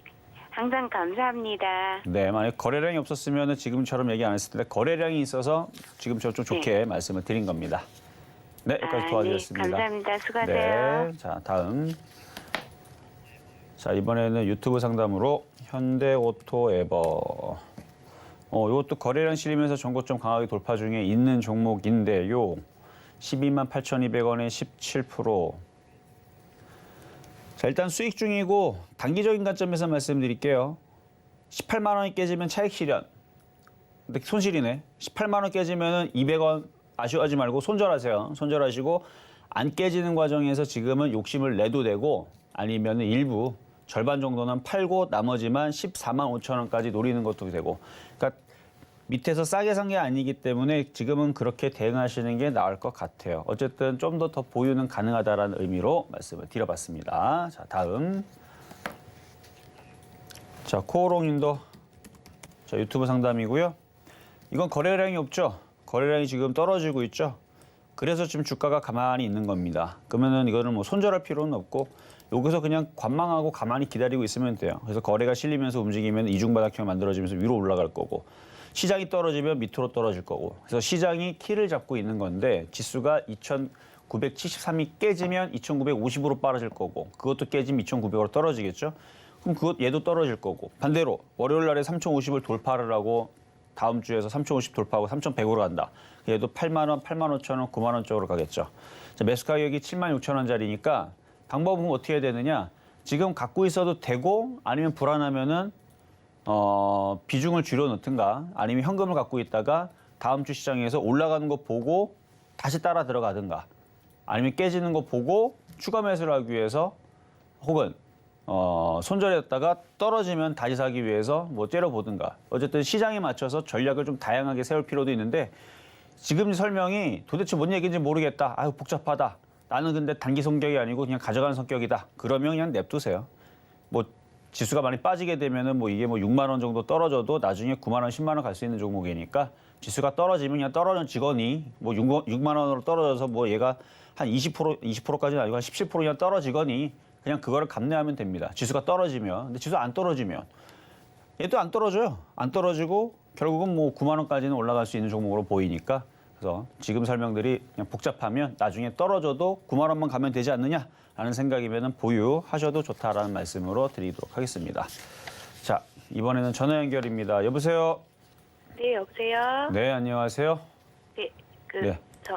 Speaker 4: 항상 감사합니다.
Speaker 3: 네, 만약 거래량이 없었으면 지금처럼 얘기 안 했을 텐데 거래량이 있어서 지금처럼 좀 좋게 말씀을 드린 겁니다. 네, 여기까지 도와드렸습니다.
Speaker 4: 네, 감사합니다. 수고하세요.
Speaker 3: 네, 자 다음. 자 이번에는 유튜브 상담으로 현대오토에버. 이것도 거래량 실리면서 전고점 강하게 돌파 중에 있는 종목인데요. 128,200원에 17%. 자, 일단 수익 중이고 단기적인 관점에서 말씀드릴게요. 18만 원이 깨지면 차익 실현. 근데 손실이네. 18만 원 깨지면은 200원 아쉬워하지 말고 손절하세요. 손절하시고 안 깨지는 과정에서 지금은 욕심을 내도 되고 아니면 일부 절반 정도는 팔고 나머지만 14만 5천 원까지 노리는 것도 되고. 그러니까 밑에서 싸게 산 게 아니기 때문에 지금은 그렇게 대응하시는 게 나을 것 같아요. 어쨌든 좀 더 보유는 가능하다는 의미로 말씀을 드려봤습니다. 자, 다음. 자, 코오롱님도 자, 유튜브 상담이고요. 이건 거래량이 없죠. 거래량이 지금 떨어지고 있죠. 그래서 지금 주가가 가만히 있는 겁니다. 그러면은 이거는 뭐 손절할 필요는 없고 여기서 그냥 관망하고 가만히 기다리고 있으면 돼요. 그래서 거래가 실리면서 움직이면 이중바닥형 만들어지면서 위로 올라갈 거고 시장이 떨어지면 밑으로 떨어질 거고 그래서 시장이 키를 잡고 있는 건데 지수가 2,973이 깨지면 2,950으로 떨어질 거고 그것도 깨지면 2,900으로 떨어지겠죠. 그럼 얘도 떨어질 거고 반대로 월요일 날에 3,050을 돌파를 하고 다음 주에서 3,050 돌파하고 3,100으로 간다. 얘도 8만 원, 8만 5천 원, 9만 원 쪽으로 가겠죠. 자, 매수 가격이 7만 6천 원짜리니까 방법은 어떻게 해야 되느냐? 지금 갖고 있어도 되고 아니면 불안하면은 비중을 줄여 놓든가 아니면 현금을 갖고 있다가 다음 주 시장에서 올라가는 거 보고 다시 따라 들어가든가 아니면 깨지는 거 보고 추가 매수를 하기 위해서 혹은 손절했다가 떨어지면 다시 사기 위해서 뭐 째려보든가 어쨌든 시장에 맞춰서 전략을 좀 다양하게 세울 필요도 있는데 지금 설명이 도대체 뭔 얘기인지 모르겠다. 아유 복잡하다. 나는 근데 단기 성격이 아니고 그냥 가져가는 성격이다. 그러면 그냥 냅두세요. 뭐 지수가 많이 빠지게 되면은 뭐 이게 뭐 6만 원 정도 떨어져도 나중에 9만 원, 10만 원 갈 수 있는 종목이니까 지수가 떨어지면 그냥 떨어지거니 뭐 6만 원으로 떨어져서 뭐 얘가 한 20%까지는 아니고 한 17% 그냥 떨어지거니 그냥 그거를 감내하면 됩니다. 지수가 떨어지면. 근데 지수 안 떨어지면 얘도 안 떨어져요. 안 떨어지고 결국은 뭐 9만 원까지는 올라갈 수 있는 종목으로 보이니까 그래서 지금 설명들이 그냥 복잡하면 나중에 떨어져도 9만 원만 가면 되지 않느냐라는 생각이면 보유하셔도 좋다라는 말씀으로 드리도록 하겠습니다. 자, 이번에는 전화 연결입니다. 여보세요?
Speaker 7: 네, 여보세요?
Speaker 3: 네, 안녕하세요.
Speaker 7: 네,
Speaker 3: 네.
Speaker 7: 저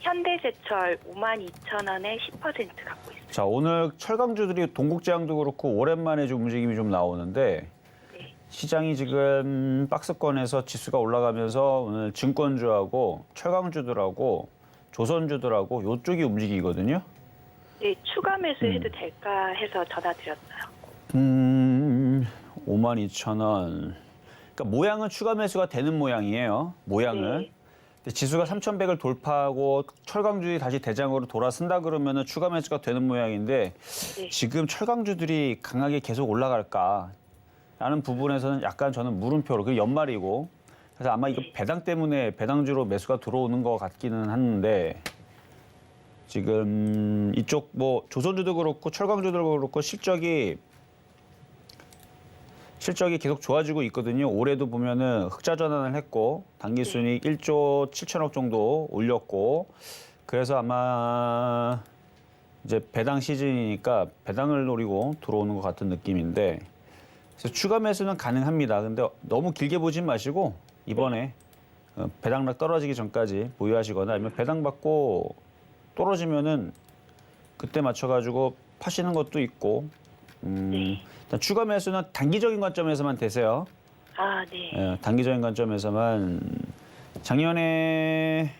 Speaker 7: 현대제철 52,000원에 10% 갖고 있어요.
Speaker 3: 자, 오늘 철강주들이 동국제약도 그렇고 오랜만에 좀 움직임이 좀 나오는데
Speaker 7: 네.
Speaker 3: 시장이 지금 박스권에서 지수가 올라가면서 오늘 증권주하고 철강주들하고 조선주들하고 이쪽이 움직이거든요.
Speaker 7: 네, 추가 매수해도 될까 해서 전화 드렸어요.
Speaker 3: 52,000원. 그러니까 모양은 추가 매수가 되는 모양이에요. 모양은.
Speaker 7: 네.
Speaker 3: 근데 지수가 3,100을 돌파하고 철강주들이 다시 대장으로 돌아선다 그러면은 추가 매수가 되는 모양인데
Speaker 7: 네.
Speaker 3: 지금 철강주들이 강하게 계속 올라갈까? 라는 부분에서는 약간 저는 물음표로 그 연말이고 그래서 아마 이거 배당 때문에 배당주로 매수가 들어오는 것 같기는 한데 지금 이쪽 뭐 조선주도 그렇고 철강주도 그렇고 실적이 계속 좋아지고 있거든요. 올해도 보면은 흑자 전환을 했고 단기 순이익 1조 7천억 정도 올렸고 그래서 아마 이제 배당 시즌이니까 배당을 노리고 들어오는 것 같은 느낌인데 그래서 추가 매수는 가능합니다. 근데 너무 길게 보진 마시고 이번에 배당락 떨어지기 전까지 보유하시거나 아니면 배당 받고 떨어지면은 그때 맞춰가지고 파시는 것도 있고 일단 추가 매수는 단기적인 관점에서만 되세요.
Speaker 7: 아, 네.
Speaker 3: 예, 단기적인 관점에서만 작년에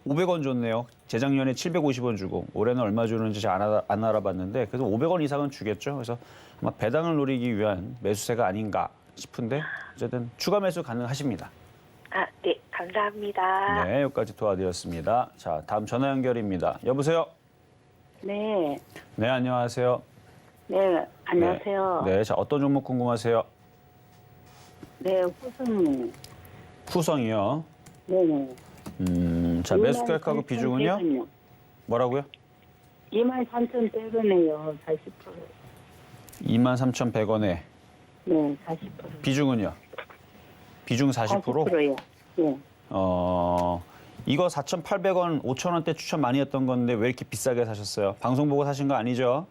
Speaker 3: 500원 줬네요. 재작년에 750원 주고 올해는 얼마 주는지 잘 안 알아봤는데 그래서 500원 이상은 주겠죠. 그래서 아마 배당을 노리기 위한 매수세가 아닌가 싶은데 어쨌든 추가 매수 가능하십니다.
Speaker 7: 아, 네. 감사합니다.
Speaker 3: 네, 여기까지 도와드렸습니다. 자, 다음 전화 연결입니다. 여보세요?
Speaker 5: 네,
Speaker 3: 네, 안녕하세요.
Speaker 5: 네, 안녕하세요.
Speaker 3: 네, 자, 어떤 종목 궁금하세요?
Speaker 5: 네, 후승.
Speaker 3: 후성이요.
Speaker 5: 네네.
Speaker 3: 자, 매수가격하고 비중은요? 뭐라고요?
Speaker 5: 23,100원이에요. 40%.
Speaker 3: 23,100원에
Speaker 5: 네, 40%.
Speaker 3: 비중은요? 비중 40%?
Speaker 5: 40%요. 네.
Speaker 3: 이거 4,800원, 5,000원대 추천 많이 했던 건데 왜 이렇게 비싸게 사셨어요? 방송 보고 사신 거 아니죠?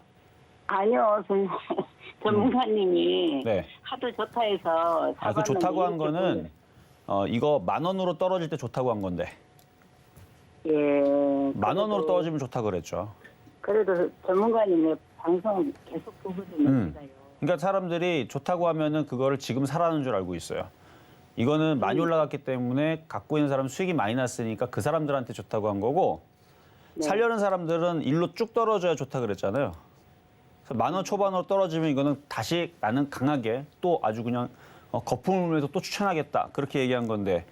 Speaker 5: 아니요, 전문가님이
Speaker 3: 네.
Speaker 5: 하도 좋다 해서
Speaker 3: 아, 그 좋다고 한 거는 이거 10,000원으로 떨어질 때 좋다고 한 건데
Speaker 5: 예.
Speaker 3: 10,000원으로 떨어지면 좋다고 그랬죠.
Speaker 5: 그래도 전문가님의 방송 계속 보거든요.
Speaker 3: 그러니까 사람들이 좋다고 하면은 그거를 지금 사라는 줄 알고 있어요. 이거는 많이 올라갔기 때문에 갖고 있는 사람 수익이 많이 났으니까 그 사람들한테 좋다고 한 거고 살려는 사람들은 일로 쭉 떨어져야 좋다 그랬잖아요. 그래서 10,000원 초반으로 떨어지면 이거는 다시 나는 강하게 또 아주 그냥 거품을 울면서 또 추천하겠다 그렇게 얘기한 건데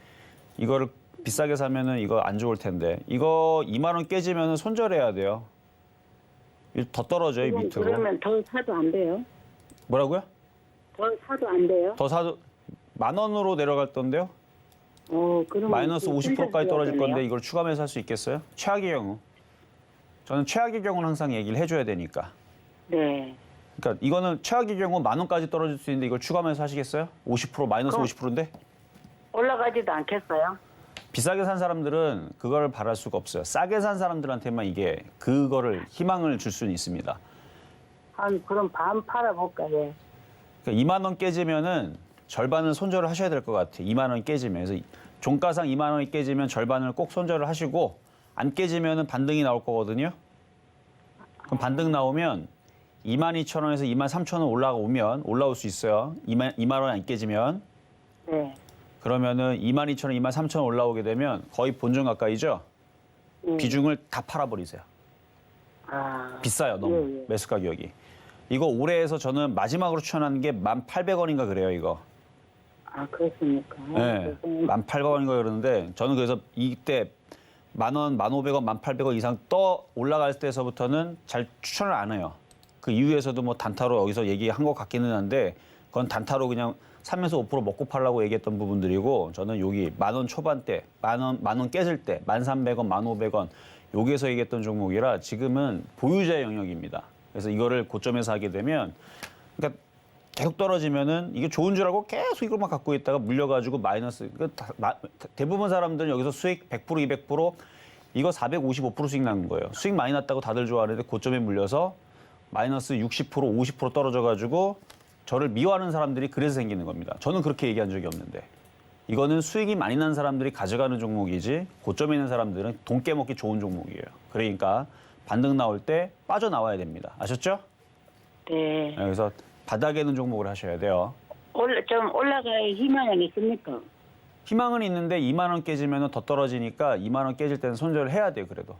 Speaker 3: 이거를 비싸게 사면은 이거 안 좋을 텐데 이거 20,000원 깨지면은 손절해야 돼요. 더 떨어져요 이 밑으로.
Speaker 5: 그러면 더 사도 안 돼요?
Speaker 3: 뭐라고요?
Speaker 5: 더 사도 안 돼요?
Speaker 3: 더 사도 10,000원으로 내려갔던데요.
Speaker 5: 그러면
Speaker 3: 마이너스 50%까지 떨어질
Speaker 5: 손절
Speaker 3: 건데 이걸 추가매수 할 수 있겠어요? 최악의 경우. 저는 최악의 경우는 항상 얘기를 해줘야 되니까.
Speaker 5: 네.
Speaker 3: 그러니까 이거는 최악의 경우 10,000원까지 떨어질 수 있는데 이걸 추가매수 하시겠어요? 50% 마이너스 50%인데?
Speaker 5: 올라가지도 않겠어요?
Speaker 3: 비싸게 산 사람들은 그거를 바랄 수가 없어요. 싸게 산 사람들한테만 이게 그거를 희망을 줄 수는 있습니다.
Speaker 5: 그럼 반 팔아볼까요?
Speaker 3: 그러니까 20,000원 깨지면은 절반은 손절을 하셔야 될 것 같아요. 20,000원 깨지면. 그래서 종가상 20,000원이 깨지면 절반을 꼭 손절을 하시고 안 깨지면은 반등이 나올 거거든요. 그럼 반등 나오면 22,000원에서 23,000원 올라올 수 있어요. 2만 원 안 깨지면.
Speaker 5: 네.
Speaker 3: 그러면은 22,000원, 23,000원 올라오게 되면 거의 본전 가까이죠. 비중을 다 팔아버리세요. 비싸요, 너무
Speaker 5: 예.
Speaker 3: 매수 가격이. 이거 올해에서 저는 마지막으로 추천하는 게 1,800원인가 그래요, 이거.
Speaker 5: 그렇습니까?
Speaker 3: 네, 1,800원인가 그러는데 저는 그래서 이때 10,000원, 1,500원, 1,800원 이상 떠 올라갈 때서부터는 잘 추천을 안 해요. 그 이후에서도 뭐 단타로 여기서 얘기한 것 같기는 한데 그건 단타로 그냥 사면서 5% 먹고 팔라고 얘기했던 부분들이고 저는 여기 10,000원 초반대, 만원 깨질 때 1,300원, 1,500원 여기에서 얘기했던 종목이라 지금은 보유자의 영역입니다. 그래서 이거를 고점에서 하게 되면 그러니까 계속 떨어지면은 이게 좋은 줄 알고 계속 이걸만 갖고 있다가 물려가지고 마이너스. 대부분 사람들은 여기서 수익 100%, 200% 이거 455% 수익 나는 거예요. 수익 많이 났다고 다들 좋아하는데 고점에 물려서 마이너스 60%, 50% 떨어져가지고 저를 미워하는 사람들이 그래서 생기는 겁니다. 저는 그렇게 얘기한 적이 없는데 이거는 수익이 많이 난 사람들이 가져가는 종목이지 고점에 있는 사람들은 돈 깨먹기 좋은 종목이에요. 그러니까 반등 나올 때 빠져나와야 됩니다. 아셨죠?
Speaker 5: 네.
Speaker 3: 그래서 바닥에 있는 종목을 하셔야 돼요.
Speaker 5: 좀 올라갈 희망은 있습니까?
Speaker 3: 희망은 있는데 20,000원 깨지면 더 떨어지니까 20,000원 깨질 때는 손절을 해야 돼요. 그래도.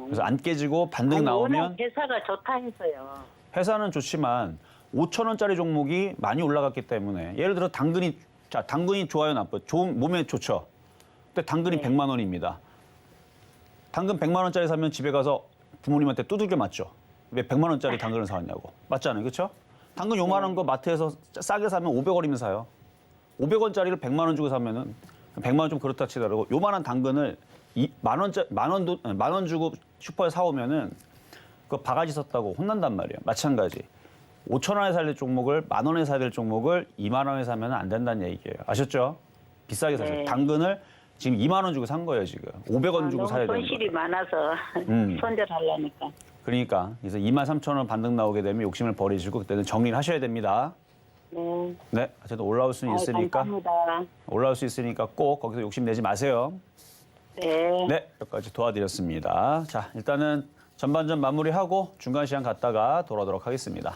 Speaker 3: 그래서 안 깨지고 반등 나오면
Speaker 5: 워낙 회사가 좋다 해서요.
Speaker 3: 회사는 좋지만 5,000원짜리 종목이 많이 올라갔기 때문에 예를 들어 당근이 좋아요 나빠요? 몸에 좋죠. 근데 당근이 100만 원입니다. 당근 100만 원짜리 사면 집에 가서 부모님한테 두들겨 맞죠. 왜 100만 원짜리 당근을 사왔냐고. 맞잖아요. 그렇죠? 당근 요만한 거 마트에서 싸게 사면 500원이면 사요. 500원짜리를 100만 원 주고 사면은 100만 원 좀 그렇다 치더라도 요만한 당근을 만 원 주고 슈퍼에 사오면은 그거 바가지 썼다고 혼난단 말이에요. 마찬가지. 5,000원에 살 종목을 10,000원에 사야 될 종목을 20,000원에 사면 안 된다는 얘기예요. 아셨죠? 비싸게 사세요.
Speaker 5: 네.
Speaker 3: 당근을 지금 2만 원 주고 산 거예요, 지금. 500원 주고 사야 되는 거예요.
Speaker 5: 손실이 많아서 손절하려니까.
Speaker 3: 그러니까 그래서 23,000원 반등 나오게 되면 욕심을 버리시고 그때는 정리를 하셔야 됩니다.
Speaker 5: 네.
Speaker 3: 네, 어쨌든 올라올 수는 있으니까
Speaker 5: 감사합니다.
Speaker 3: 올라올 수 있으니까 꼭 거기서 욕심 내지 마세요.
Speaker 5: 네.
Speaker 3: 네, 여기까지 도와드렸습니다. 자, 일단은 전반전 마무리하고 중간 시간 갔다가 돌아오도록 하겠습니다.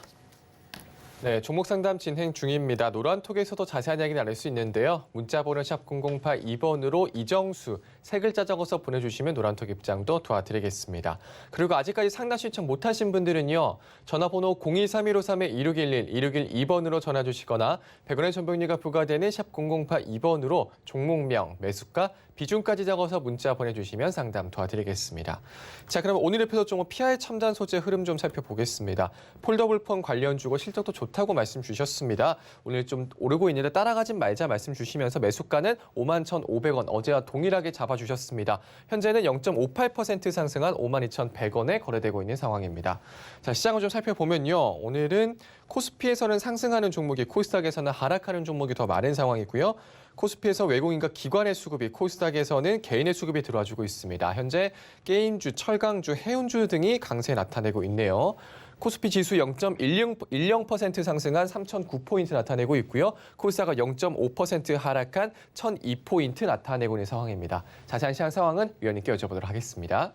Speaker 2: 네, 종목 상담 진행 중입니다. 노란톡에서도 자세한 이야기 나눌 수 있는데요. 문자 번호 샵 0082번으로 이정수 세 글자 적어서 보내주시면 노란톡 입장도 도와드리겠습니다. 그리고 아직까지 상담 신청 못하신 분들은요. 전화번호 023-153-2611, 2612번으로 전화 주시거나 100원의 전병리가 부과되는 샵 0082번으로 종목명, 매수가, 비중까지 적어서 문자 보내주시면 상담 도와드리겠습니다. 자, 그럼 오늘의 표도 종목 PI 첨단 소재 흐름 좀 살펴보겠습니다. 폴더블폰 관련주고 실적도 좋다고 말씀 주셨습니다. 오늘 좀 오르고 있는데 따라가지 말자 말씀 주시면서 매수가는 51,500원 어제와 동일하게 잡아주셨습니다. 현재는 0.58% 상승한 52,100원에 거래되고 있는 상황입니다. 자, 시장을 좀 살펴보면요. 오늘은 코스피에서는 상승하는 종목이 코스닥에서는 하락하는 종목이 더 많은 상황이고요. 코스피에서 외국인과 기관의 수급이 코스닥에서는 개인의 수급이 들어와주고 있습니다. 현재 게임주, 철강주, 해운주 등이 강세 나타내고 있네요. 코스피 지수 0.10% 상승한 3,009포인트 나타내고 있고요. 코스닥은 0.5% 하락한 1,002포인트 나타내고 있는 상황입니다. 자세한 시장 상황은 위원님께 여쭤보도록 하겠습니다.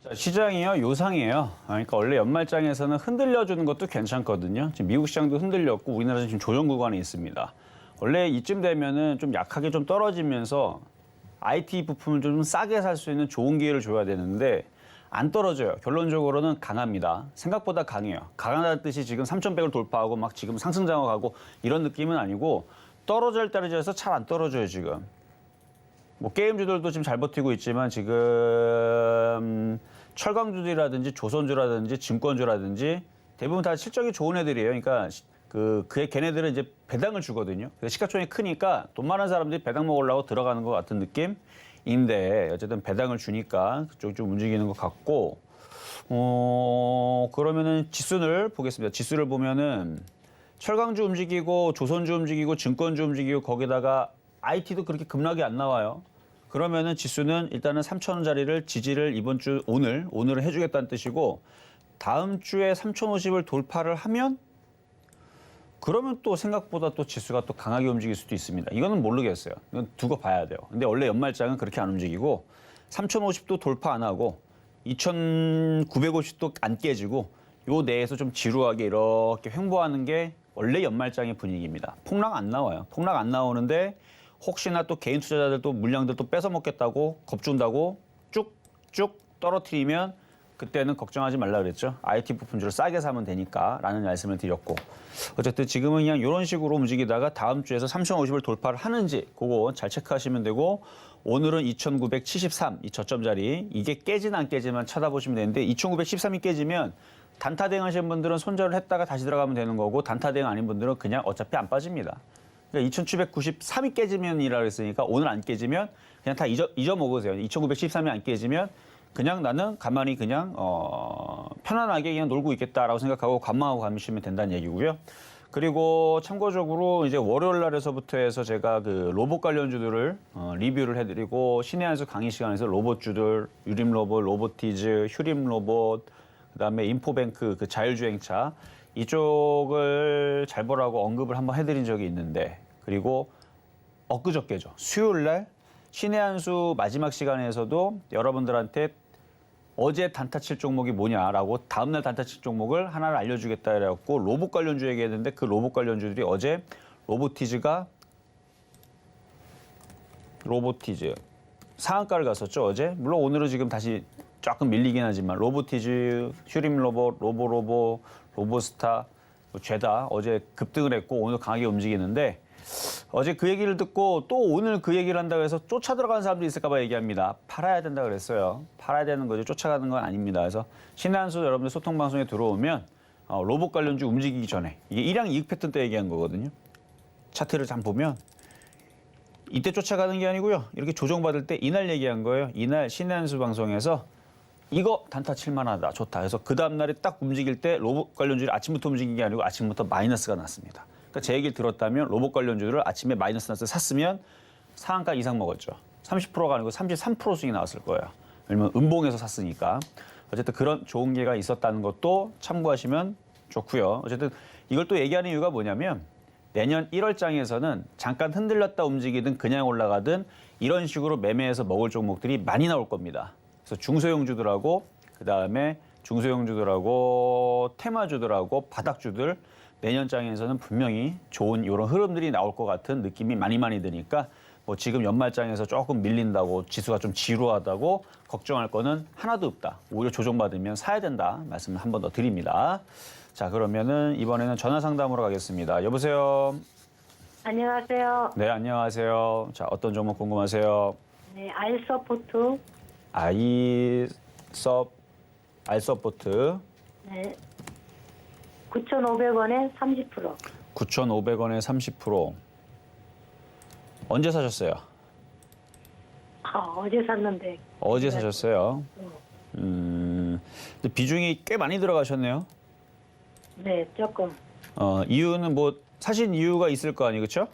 Speaker 3: 자, 시장이요, 요상이에요. 그러니까 원래 연말장에서는 흔들려주는 것도 괜찮거든요. 지금 미국 시장도 흔들렸고 우리나라 지금 조정 구간에 있습니다. 원래 이쯤 되면은 좀 약하게 좀 떨어지면서 IT 부품을 좀 싸게 살 수 있는 좋은 기회를 줘야 되는데 안 떨어져요. 결론적으로는 강합니다. 생각보다 강해요. 강하다는 뜻이 지금 3,100을 돌파하고 막 지금 상승장어 가고 이런 느낌은 아니고 떨어질 따르져서 잘 안 떨어져요, 지금. 뭐 게임주들도 지금 잘 버티고 있지만 지금 철강주들이라든지 조선주라든지 증권주라든지 대부분 다 실적이 좋은 애들이에요. 그러니까 걔네들은 이제 배당을 주거든요. 그래서 시가총액이 크니까 돈 많은 사람들이 배당 먹으려고 들어가는 것 같은 느낌인데 어쨌든 배당을 주니까 그쪽이 좀 움직이는 것 같고 그러면은 지수를 보겠습니다. 지수를 보면은 철강주 움직이고 조선주 움직이고 증권주 움직이고 거기다가 IT도 그렇게 급락이 안 나와요. 그러면은 지수는 일단은 3,000원짜리를 지지를 이번 주 오늘은 해주겠다는 뜻이고 다음 주에 3,050을 돌파를 하면 그러면 또 생각보다 또 지수가 또 강하게 움직일 수도 있습니다. 이거는 모르겠어요. 이건 두고 봐야 돼요. 근데 원래 연말장은 그렇게 안 움직이고 3,050도 돌파 안 하고 2,950도 안 깨지고 요 내에서 좀 지루하게 이렇게 횡보하는 게 원래 연말장의 분위기입니다. 폭락 안 나와요. 폭락 안 나오는데 혹시나 또 개인 투자자들 또 물량들 또 뺏어 먹겠다고 겁준다고 쭉쭉 떨어뜨리면 그때는 걱정하지 말라 그랬죠. IT 부품주를 싸게 사면 되니까 라는 말씀을 드렸고 어쨌든 지금은 그냥 이런 식으로 움직이다가 다음 주에서 3,050을 돌파를 하는지 그거 잘 체크하시면 되고 오늘은 2,973 이 저점 자리 이게 깨지나 안 깨지만 쳐다보시면 되는데 2,913이 깨지면 단타 대응 하시는 분들은 손절을 했다가 다시 들어가면 되는 거고 단타 대응 아닌 분들은 그냥 어차피 안 빠집니다. 그러니까 2,793이 깨지면이라 그랬으니까 오늘 안 깨지면 그냥 다 잊어먹으세요. 2,913이 안 깨지면 그냥 나는 가만히 그냥 편안하게 그냥 놀고 있겠다라고 생각하고 관망하고 가시면 된다는 얘기고요. 그리고 참고적으로 이제 월요일 날에서부터 해서 제가 그 로봇 관련주들을 리뷰를 해드리고 신의 한수 강의 시간에서 로봇주들 유림 로봇, 로보티즈, 휴림 로봇, 그다음에 인포뱅크 그 자율주행차 이쪽을 잘 보라고 언급을 한번 해드린 적이 있는데 그리고 엊그저께죠. 수요일 날 신의 한수 마지막 시간에서도 여러분들한테 어제 단타 칠 종목이 뭐냐라고 다음날 단타 칠 종목을 하나를 알려주겠다 해갖고 로봇 관련주 얘기했는데 그 로봇 관련주들이 어제 로보티즈 상한가를 갔었죠 어제. 물론 오늘은 지금 다시 조금 밀리긴 하지만 로보티즈, 휴림 로봇, 로보스타, 죄다 어제 급등을 했고 오늘 강하게 움직이는데 어제 그 얘기를 듣고 또 오늘 그 얘기를 한다고 해서 쫓아 들어가는 사람들이 있을까 봐 얘기합니다. 팔아야 된다 그랬어요. 팔아야 되는 거죠. 쫓아가는 건 아닙니다. 그래서 신한수 여러분들 소통 방송에 들어오면 로봇 관련주 움직이기 전에 이게 일양 이익 패턴 때 얘기한 거거든요. 차트를 잘 보면 이때 쫓아가는 게 아니고요. 이렇게 조정받을 때 이날 얘기한 거예요. 이날 신한수 방송에서 이거 단타 칠만하다, 좋다. 그래서 그 다음 날에 딱 움직일 때 로봇 관련주를 아침부터 움직인 게 아니고 아침부터 마이너스가 났습니다. 그러니까 제 얘기를 들었다면 로봇 관련주를 아침에 마이너스 나서 샀으면 상한가 이상 먹었죠. 30%가 아니고 33% 수익이 나왔을 거예요. 왜냐면 음봉에서 샀으니까. 어쨌든 그런 좋은 기회가 있었다는 것도 참고하시면 좋고요. 어쨌든 이걸 또 얘기하는 이유가 뭐냐면 내년 1월장에서는 잠깐 흔들렸다 움직이든 그냥 올라가든 이런 식으로 매매해서 먹을 종목들이 많이 나올 겁니다. 그래서 중소형주들하고 그다음에 중소형주들하고 테마주들하고 바닥주들 내년장에서는 분명히 좋은 이런 흐름들이 나올 것 같은 느낌이 많이 드니까 뭐 지금 연말장에서 조금 밀린다고 지수가 좀 지루하다고 걱정할 거는 하나도 없다. 오히려 조정받으면 사야 된다. 말씀을 한 번 더 드립니다. 자, 그러면은 이번에는 전화 상담으로 가겠습니다. 여보세요.
Speaker 8: 안녕하세요.
Speaker 3: 네, 안녕하세요. 자, 어떤 종목 궁금하세요?
Speaker 8: 네, 알서포트.
Speaker 3: 알서포트.
Speaker 8: 네. 9,500원에 30%.
Speaker 3: 9,500원에 30%. 언제 사셨어요?
Speaker 8: 어제 샀는데.
Speaker 3: 어제 사셨어요. 근데 비중이 꽤 많이 들어가셨네요.
Speaker 8: 네, 조금.
Speaker 3: 이유는 뭐 사신 이유가 있을 거 아니에요, 그렇죠?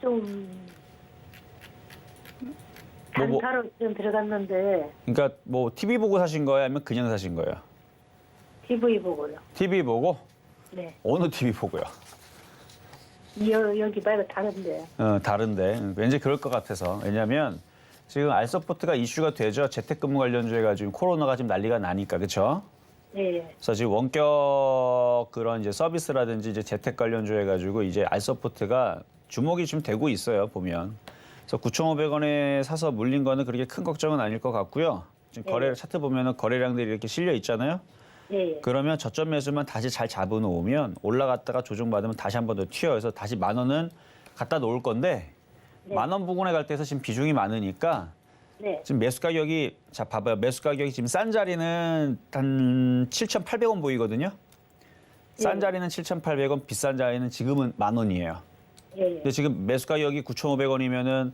Speaker 8: 좀
Speaker 3: 뭐,
Speaker 8: 단타로 좀 들어갔는데
Speaker 3: 그러니까 뭐 TV 보고 사신 거예요, 아니면 그냥 사신 거예요?
Speaker 8: TV 보고요.
Speaker 3: TV 보고?
Speaker 8: 네.
Speaker 3: 어느 TV 보고요?
Speaker 8: 여기 말고 다른데.
Speaker 3: 다른데. 왠지 그럴 것 같아서. 왜냐하면 지금 알서포트가 이슈가 되죠. 재택근무 관련주에 가지고 코로나가 지금 난리가 나니까. 그렇죠?
Speaker 8: 네.
Speaker 3: 그래서 지금 원격 그런 이제 서비스라든지 이제 재택 관련주 해가지고 이제 알서포트가 주목이 좀 되고 있어요, 보면. 그래서 9,500원에 사서 물린 거는 그렇게 큰 걱정은 아닐 것 같고요. 지금 거래 차트 보면은 거래량들이 이렇게 실려 있잖아요.
Speaker 8: 네.
Speaker 3: 그러면 저점 매수만 다시 잘 잡아놓으면 올라갔다가 조정받으면 다시 한 번 더 튀어서 다시 10,000원은 갖다 놓을 건데 10,000원 부근에 갈 때에서 지금 비중이 많으니까
Speaker 8: 네.
Speaker 3: 지금 매수 가격이 자 봐봐요. 매수 가격이 지금 싼 자리는 한 7,800원 보이거든요. 싼 자리는 7,800원, 비싼 자리는 지금은 10,000원이에요.
Speaker 8: 네.
Speaker 3: 근데 지금 매수 가격이 9,500원이면은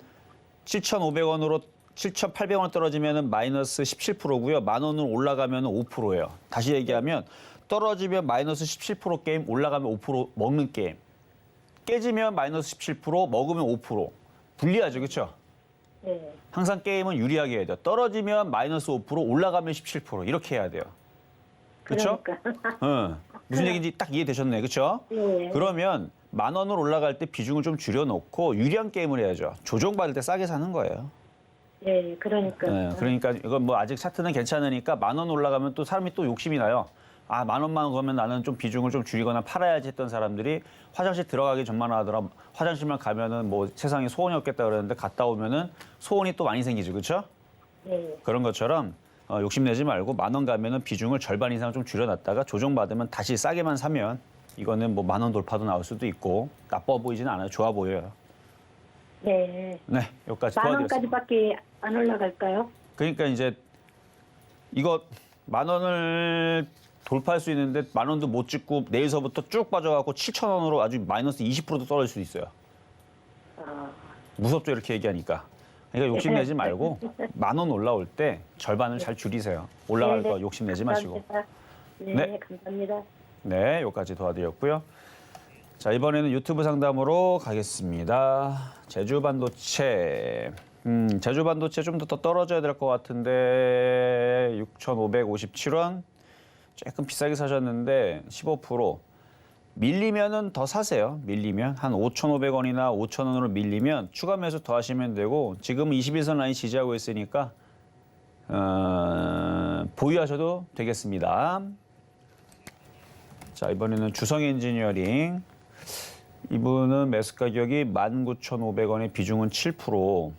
Speaker 3: 7,500원으로 7,800원 떨어지면은 마이너스 17%고요. 10,000원으로 올라가면은 5%예요. 다시 얘기하면 떨어지면 마이너스 17% 게임, 올라가면 5% 먹는 게임. 깨지면 마이너스 17%, 먹으면 5%. 불리하죠, 그렇죠?
Speaker 8: 네.
Speaker 3: 항상 게임은 유리하게 해야 돼요. 떨어지면 마이너스 5%, 올라가면 17% 이렇게 해야 돼요. 그렇죠?
Speaker 8: 그러니까.
Speaker 3: 무슨 얘기인지 딱 이해되셨네, 그렇죠?
Speaker 8: 네.
Speaker 3: 그러면 10,000원으로 올라갈 때 비중을 좀 줄여놓고 유리한 게임을 해야죠. 조정받을 때 싸게 사는 거예요.
Speaker 8: 네, 그러니까.
Speaker 3: 네, 그러니까 이건 뭐 아직 차트는 괜찮으니까 10,000원 올라가면 또 사람이 또 욕심이 나요. 아, 10,000원만 그러면 나는 좀 비중을 좀 줄이거나 팔아야지 했던 사람들이 화장실 들어가기 전만 하더라. 화장실만 가면은 뭐 세상에 소원이 없겠다 그러는데 갔다 오면은 소원이 또 많이 생기죠, 그렇죠?
Speaker 8: 네.
Speaker 3: 그런 것처럼 욕심내지 말고 10,000원 가면은 비중을 절반 이상 좀 줄여놨다가 조정받으면 다시 싸게만 사면 이거는 뭐 10,000원 돌파도 나올 수도 있고 나빠 보이지는 않아요. 좋아 보여요.
Speaker 8: 네.
Speaker 3: 네, 여기까지 도와드렸습니다.
Speaker 8: 10,000원까지밖에 안 올라갈까요?
Speaker 3: 그러니까 이제 이거 10,000원을 돌파할 수 있는데 10,000원도 못 찍고 내일서부터 쭉 빠져갖고 7,000원으로 아주 마이너스 20%도 떨어질 수 있어요.
Speaker 8: 아,
Speaker 3: 무섭죠, 이렇게 얘기하니까. 그러니까 욕심내지 말고 10,000원 올라올 때 절반을 잘 줄이세요. 올라갈 거 욕심내지 마시고.
Speaker 8: 감사합니다. 네,
Speaker 3: 네.
Speaker 8: 감사합니다.
Speaker 3: 네, 여기까지 도와드렸고요. 자, 이번에는 유튜브 상담으로 가겠습니다. 제주 반도체. 제주 반도체 좀 더 떨어져야 될 것 같은데 6,557원. 조금 비싸게 사셨는데 15% 밀리면은 더 사세요. 밀리면 한 5,500원이나 5,000원으로 밀리면 추가 매수 더 하시면 되고 지금 21선 라인 지지하고 있으니까 보유하셔도 되겠습니다. 자, 이번에는 주성 엔지니어링. 이분은 매수 가격이 19,500원에 비중은 7%.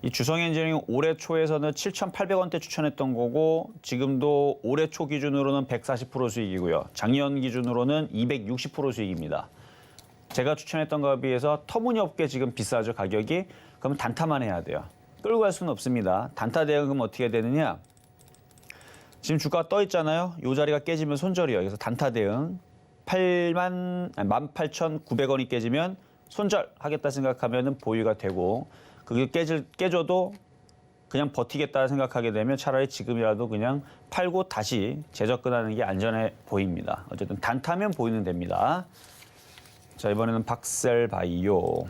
Speaker 3: 이 주성 엔지니어링 올해 초에서는 7,800원대 추천했던 거고 지금도 올해 초 기준으로는 140% 수익이고요. 작년 기준으로는 260% 수익입니다. 제가 추천했던 거에 비해서 터무니없게 지금 비싸죠, 가격이. 그러면 단타만 해야 돼요. 끌고 갈 수는 없습니다. 단타 대응 그럼 어떻게 되느냐? 지금 주가가 떠 있잖아요. 이 자리가 깨지면 손절이에요. 그래서 단타 대응 18,900원이 깨지면 손절하겠다 생각하면 보유가 되고 그게 깨져도 그냥 버티겠다 생각하게 되면 차라리 지금이라도 그냥 팔고 다시 재접근하는 게 안전해 보입니다. 어쨌든 단타면 보이는 됩니다. 자, 이번에는 박셀바이오.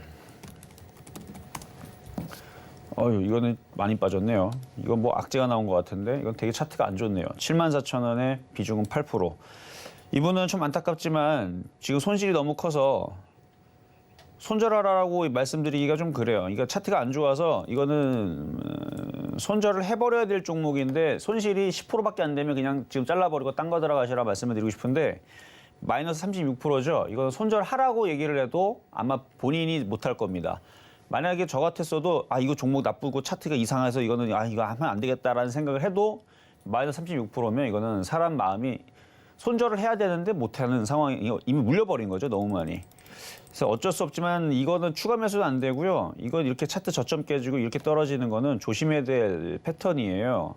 Speaker 3: 이거는 많이 빠졌네요. 이건 뭐 악재가 나온 것 같은데 이건 되게 차트가 안 좋네요. 74,000원에 비중은 8%. 이분은 좀 안타깝지만 지금 손실이 너무 커서 손절하라고 말씀드리기가 좀 그래요. 그러니까 차트가 안 좋아서 이거는 손절을 해버려야 될 종목인데 손실이 10%밖에 안 되면 그냥 지금 잘라버리고 딴 거 들어가시라 말씀을 드리고 싶은데 마이너스 36%죠. 이건 손절하라고 얘기를 해도 아마 본인이 못할 겁니다. 만약에 저 같았어도 이거 종목 나쁘고 차트가 이상해서 이거는 이거 하면 안 되겠다라는 생각을 해도 마이너스 36%면 이거는 사람 마음이 손절을 해야 되는데 못하는 상황이 이미 물려버린 거죠. 너무 많이. 그래서 어쩔 수 없지만 이거는 추가 매수도 안 되고요. 이건 이렇게 차트 저점 깨지고 이렇게 떨어지는 거는 조심해야 될 패턴이에요.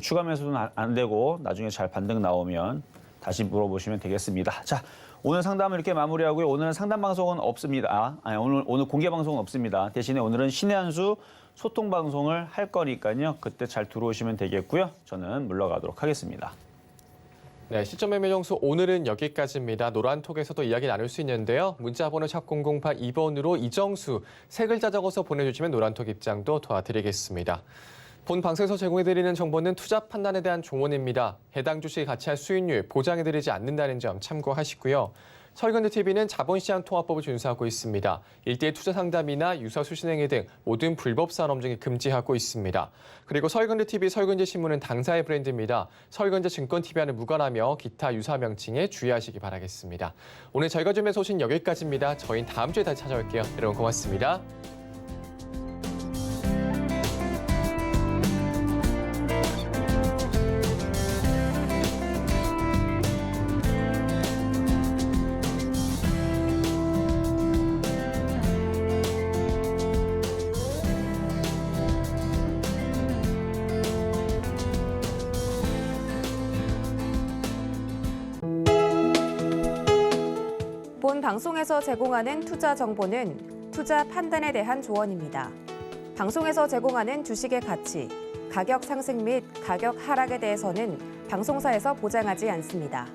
Speaker 3: 추가 매수는 안 되고 나중에 잘 반등 나오면 다시 물어보시면 되겠습니다. 자, 오늘 상담은 이렇게 마무리하고요. 오늘은 상담 방송은 없습니다. 오늘 공개 방송은 없습니다. 대신에 오늘은 신의 한 수 소통 방송을 할 거니까요. 그때 잘 들어오시면 되겠고요. 저는 물러가도록 하겠습니다.
Speaker 2: 네, 시점 매매 정수 오늘은 여기까지입니다. 노란톡에서도 이야기 나눌 수 있는데요. 문자번호 샵 0082번으로 이정수 세 글자 적어서 보내주시면 노란톡 입장도 도와드리겠습니다. 본 방송에서 제공해드리는 정보는 투자 판단에 대한 조언입니다. 해당 주식의 가치와 수익률 보장해드리지 않는다는 점 참고하시고요. 서울경제TV는 자본시장 통화법을 준수하고 있습니다. 일대일 투자 상담이나 유사 수신행위 등 모든 불법 산업증이 금지하고 있습니다. 그리고 서울경제TV, 서울경제신문은 당사의 브랜드입니다. 서울경제증권TV와는 무관하며 기타 유사 명칭에 주의하시기 바라겠습니다. 오늘 저희가 준비한 소식 여기까지입니다. 저희는 다음 주에 다시 찾아올게요. 여러분 고맙습니다.
Speaker 1: 본 방송에서 제공하는 투자 정보는 투자 판단에 대한 조언입니다. 방송에서 제공하는 주식의 가치, 가격 상승 및 가격 하락에 대해서는 방송사에서 보장하지 않습니다.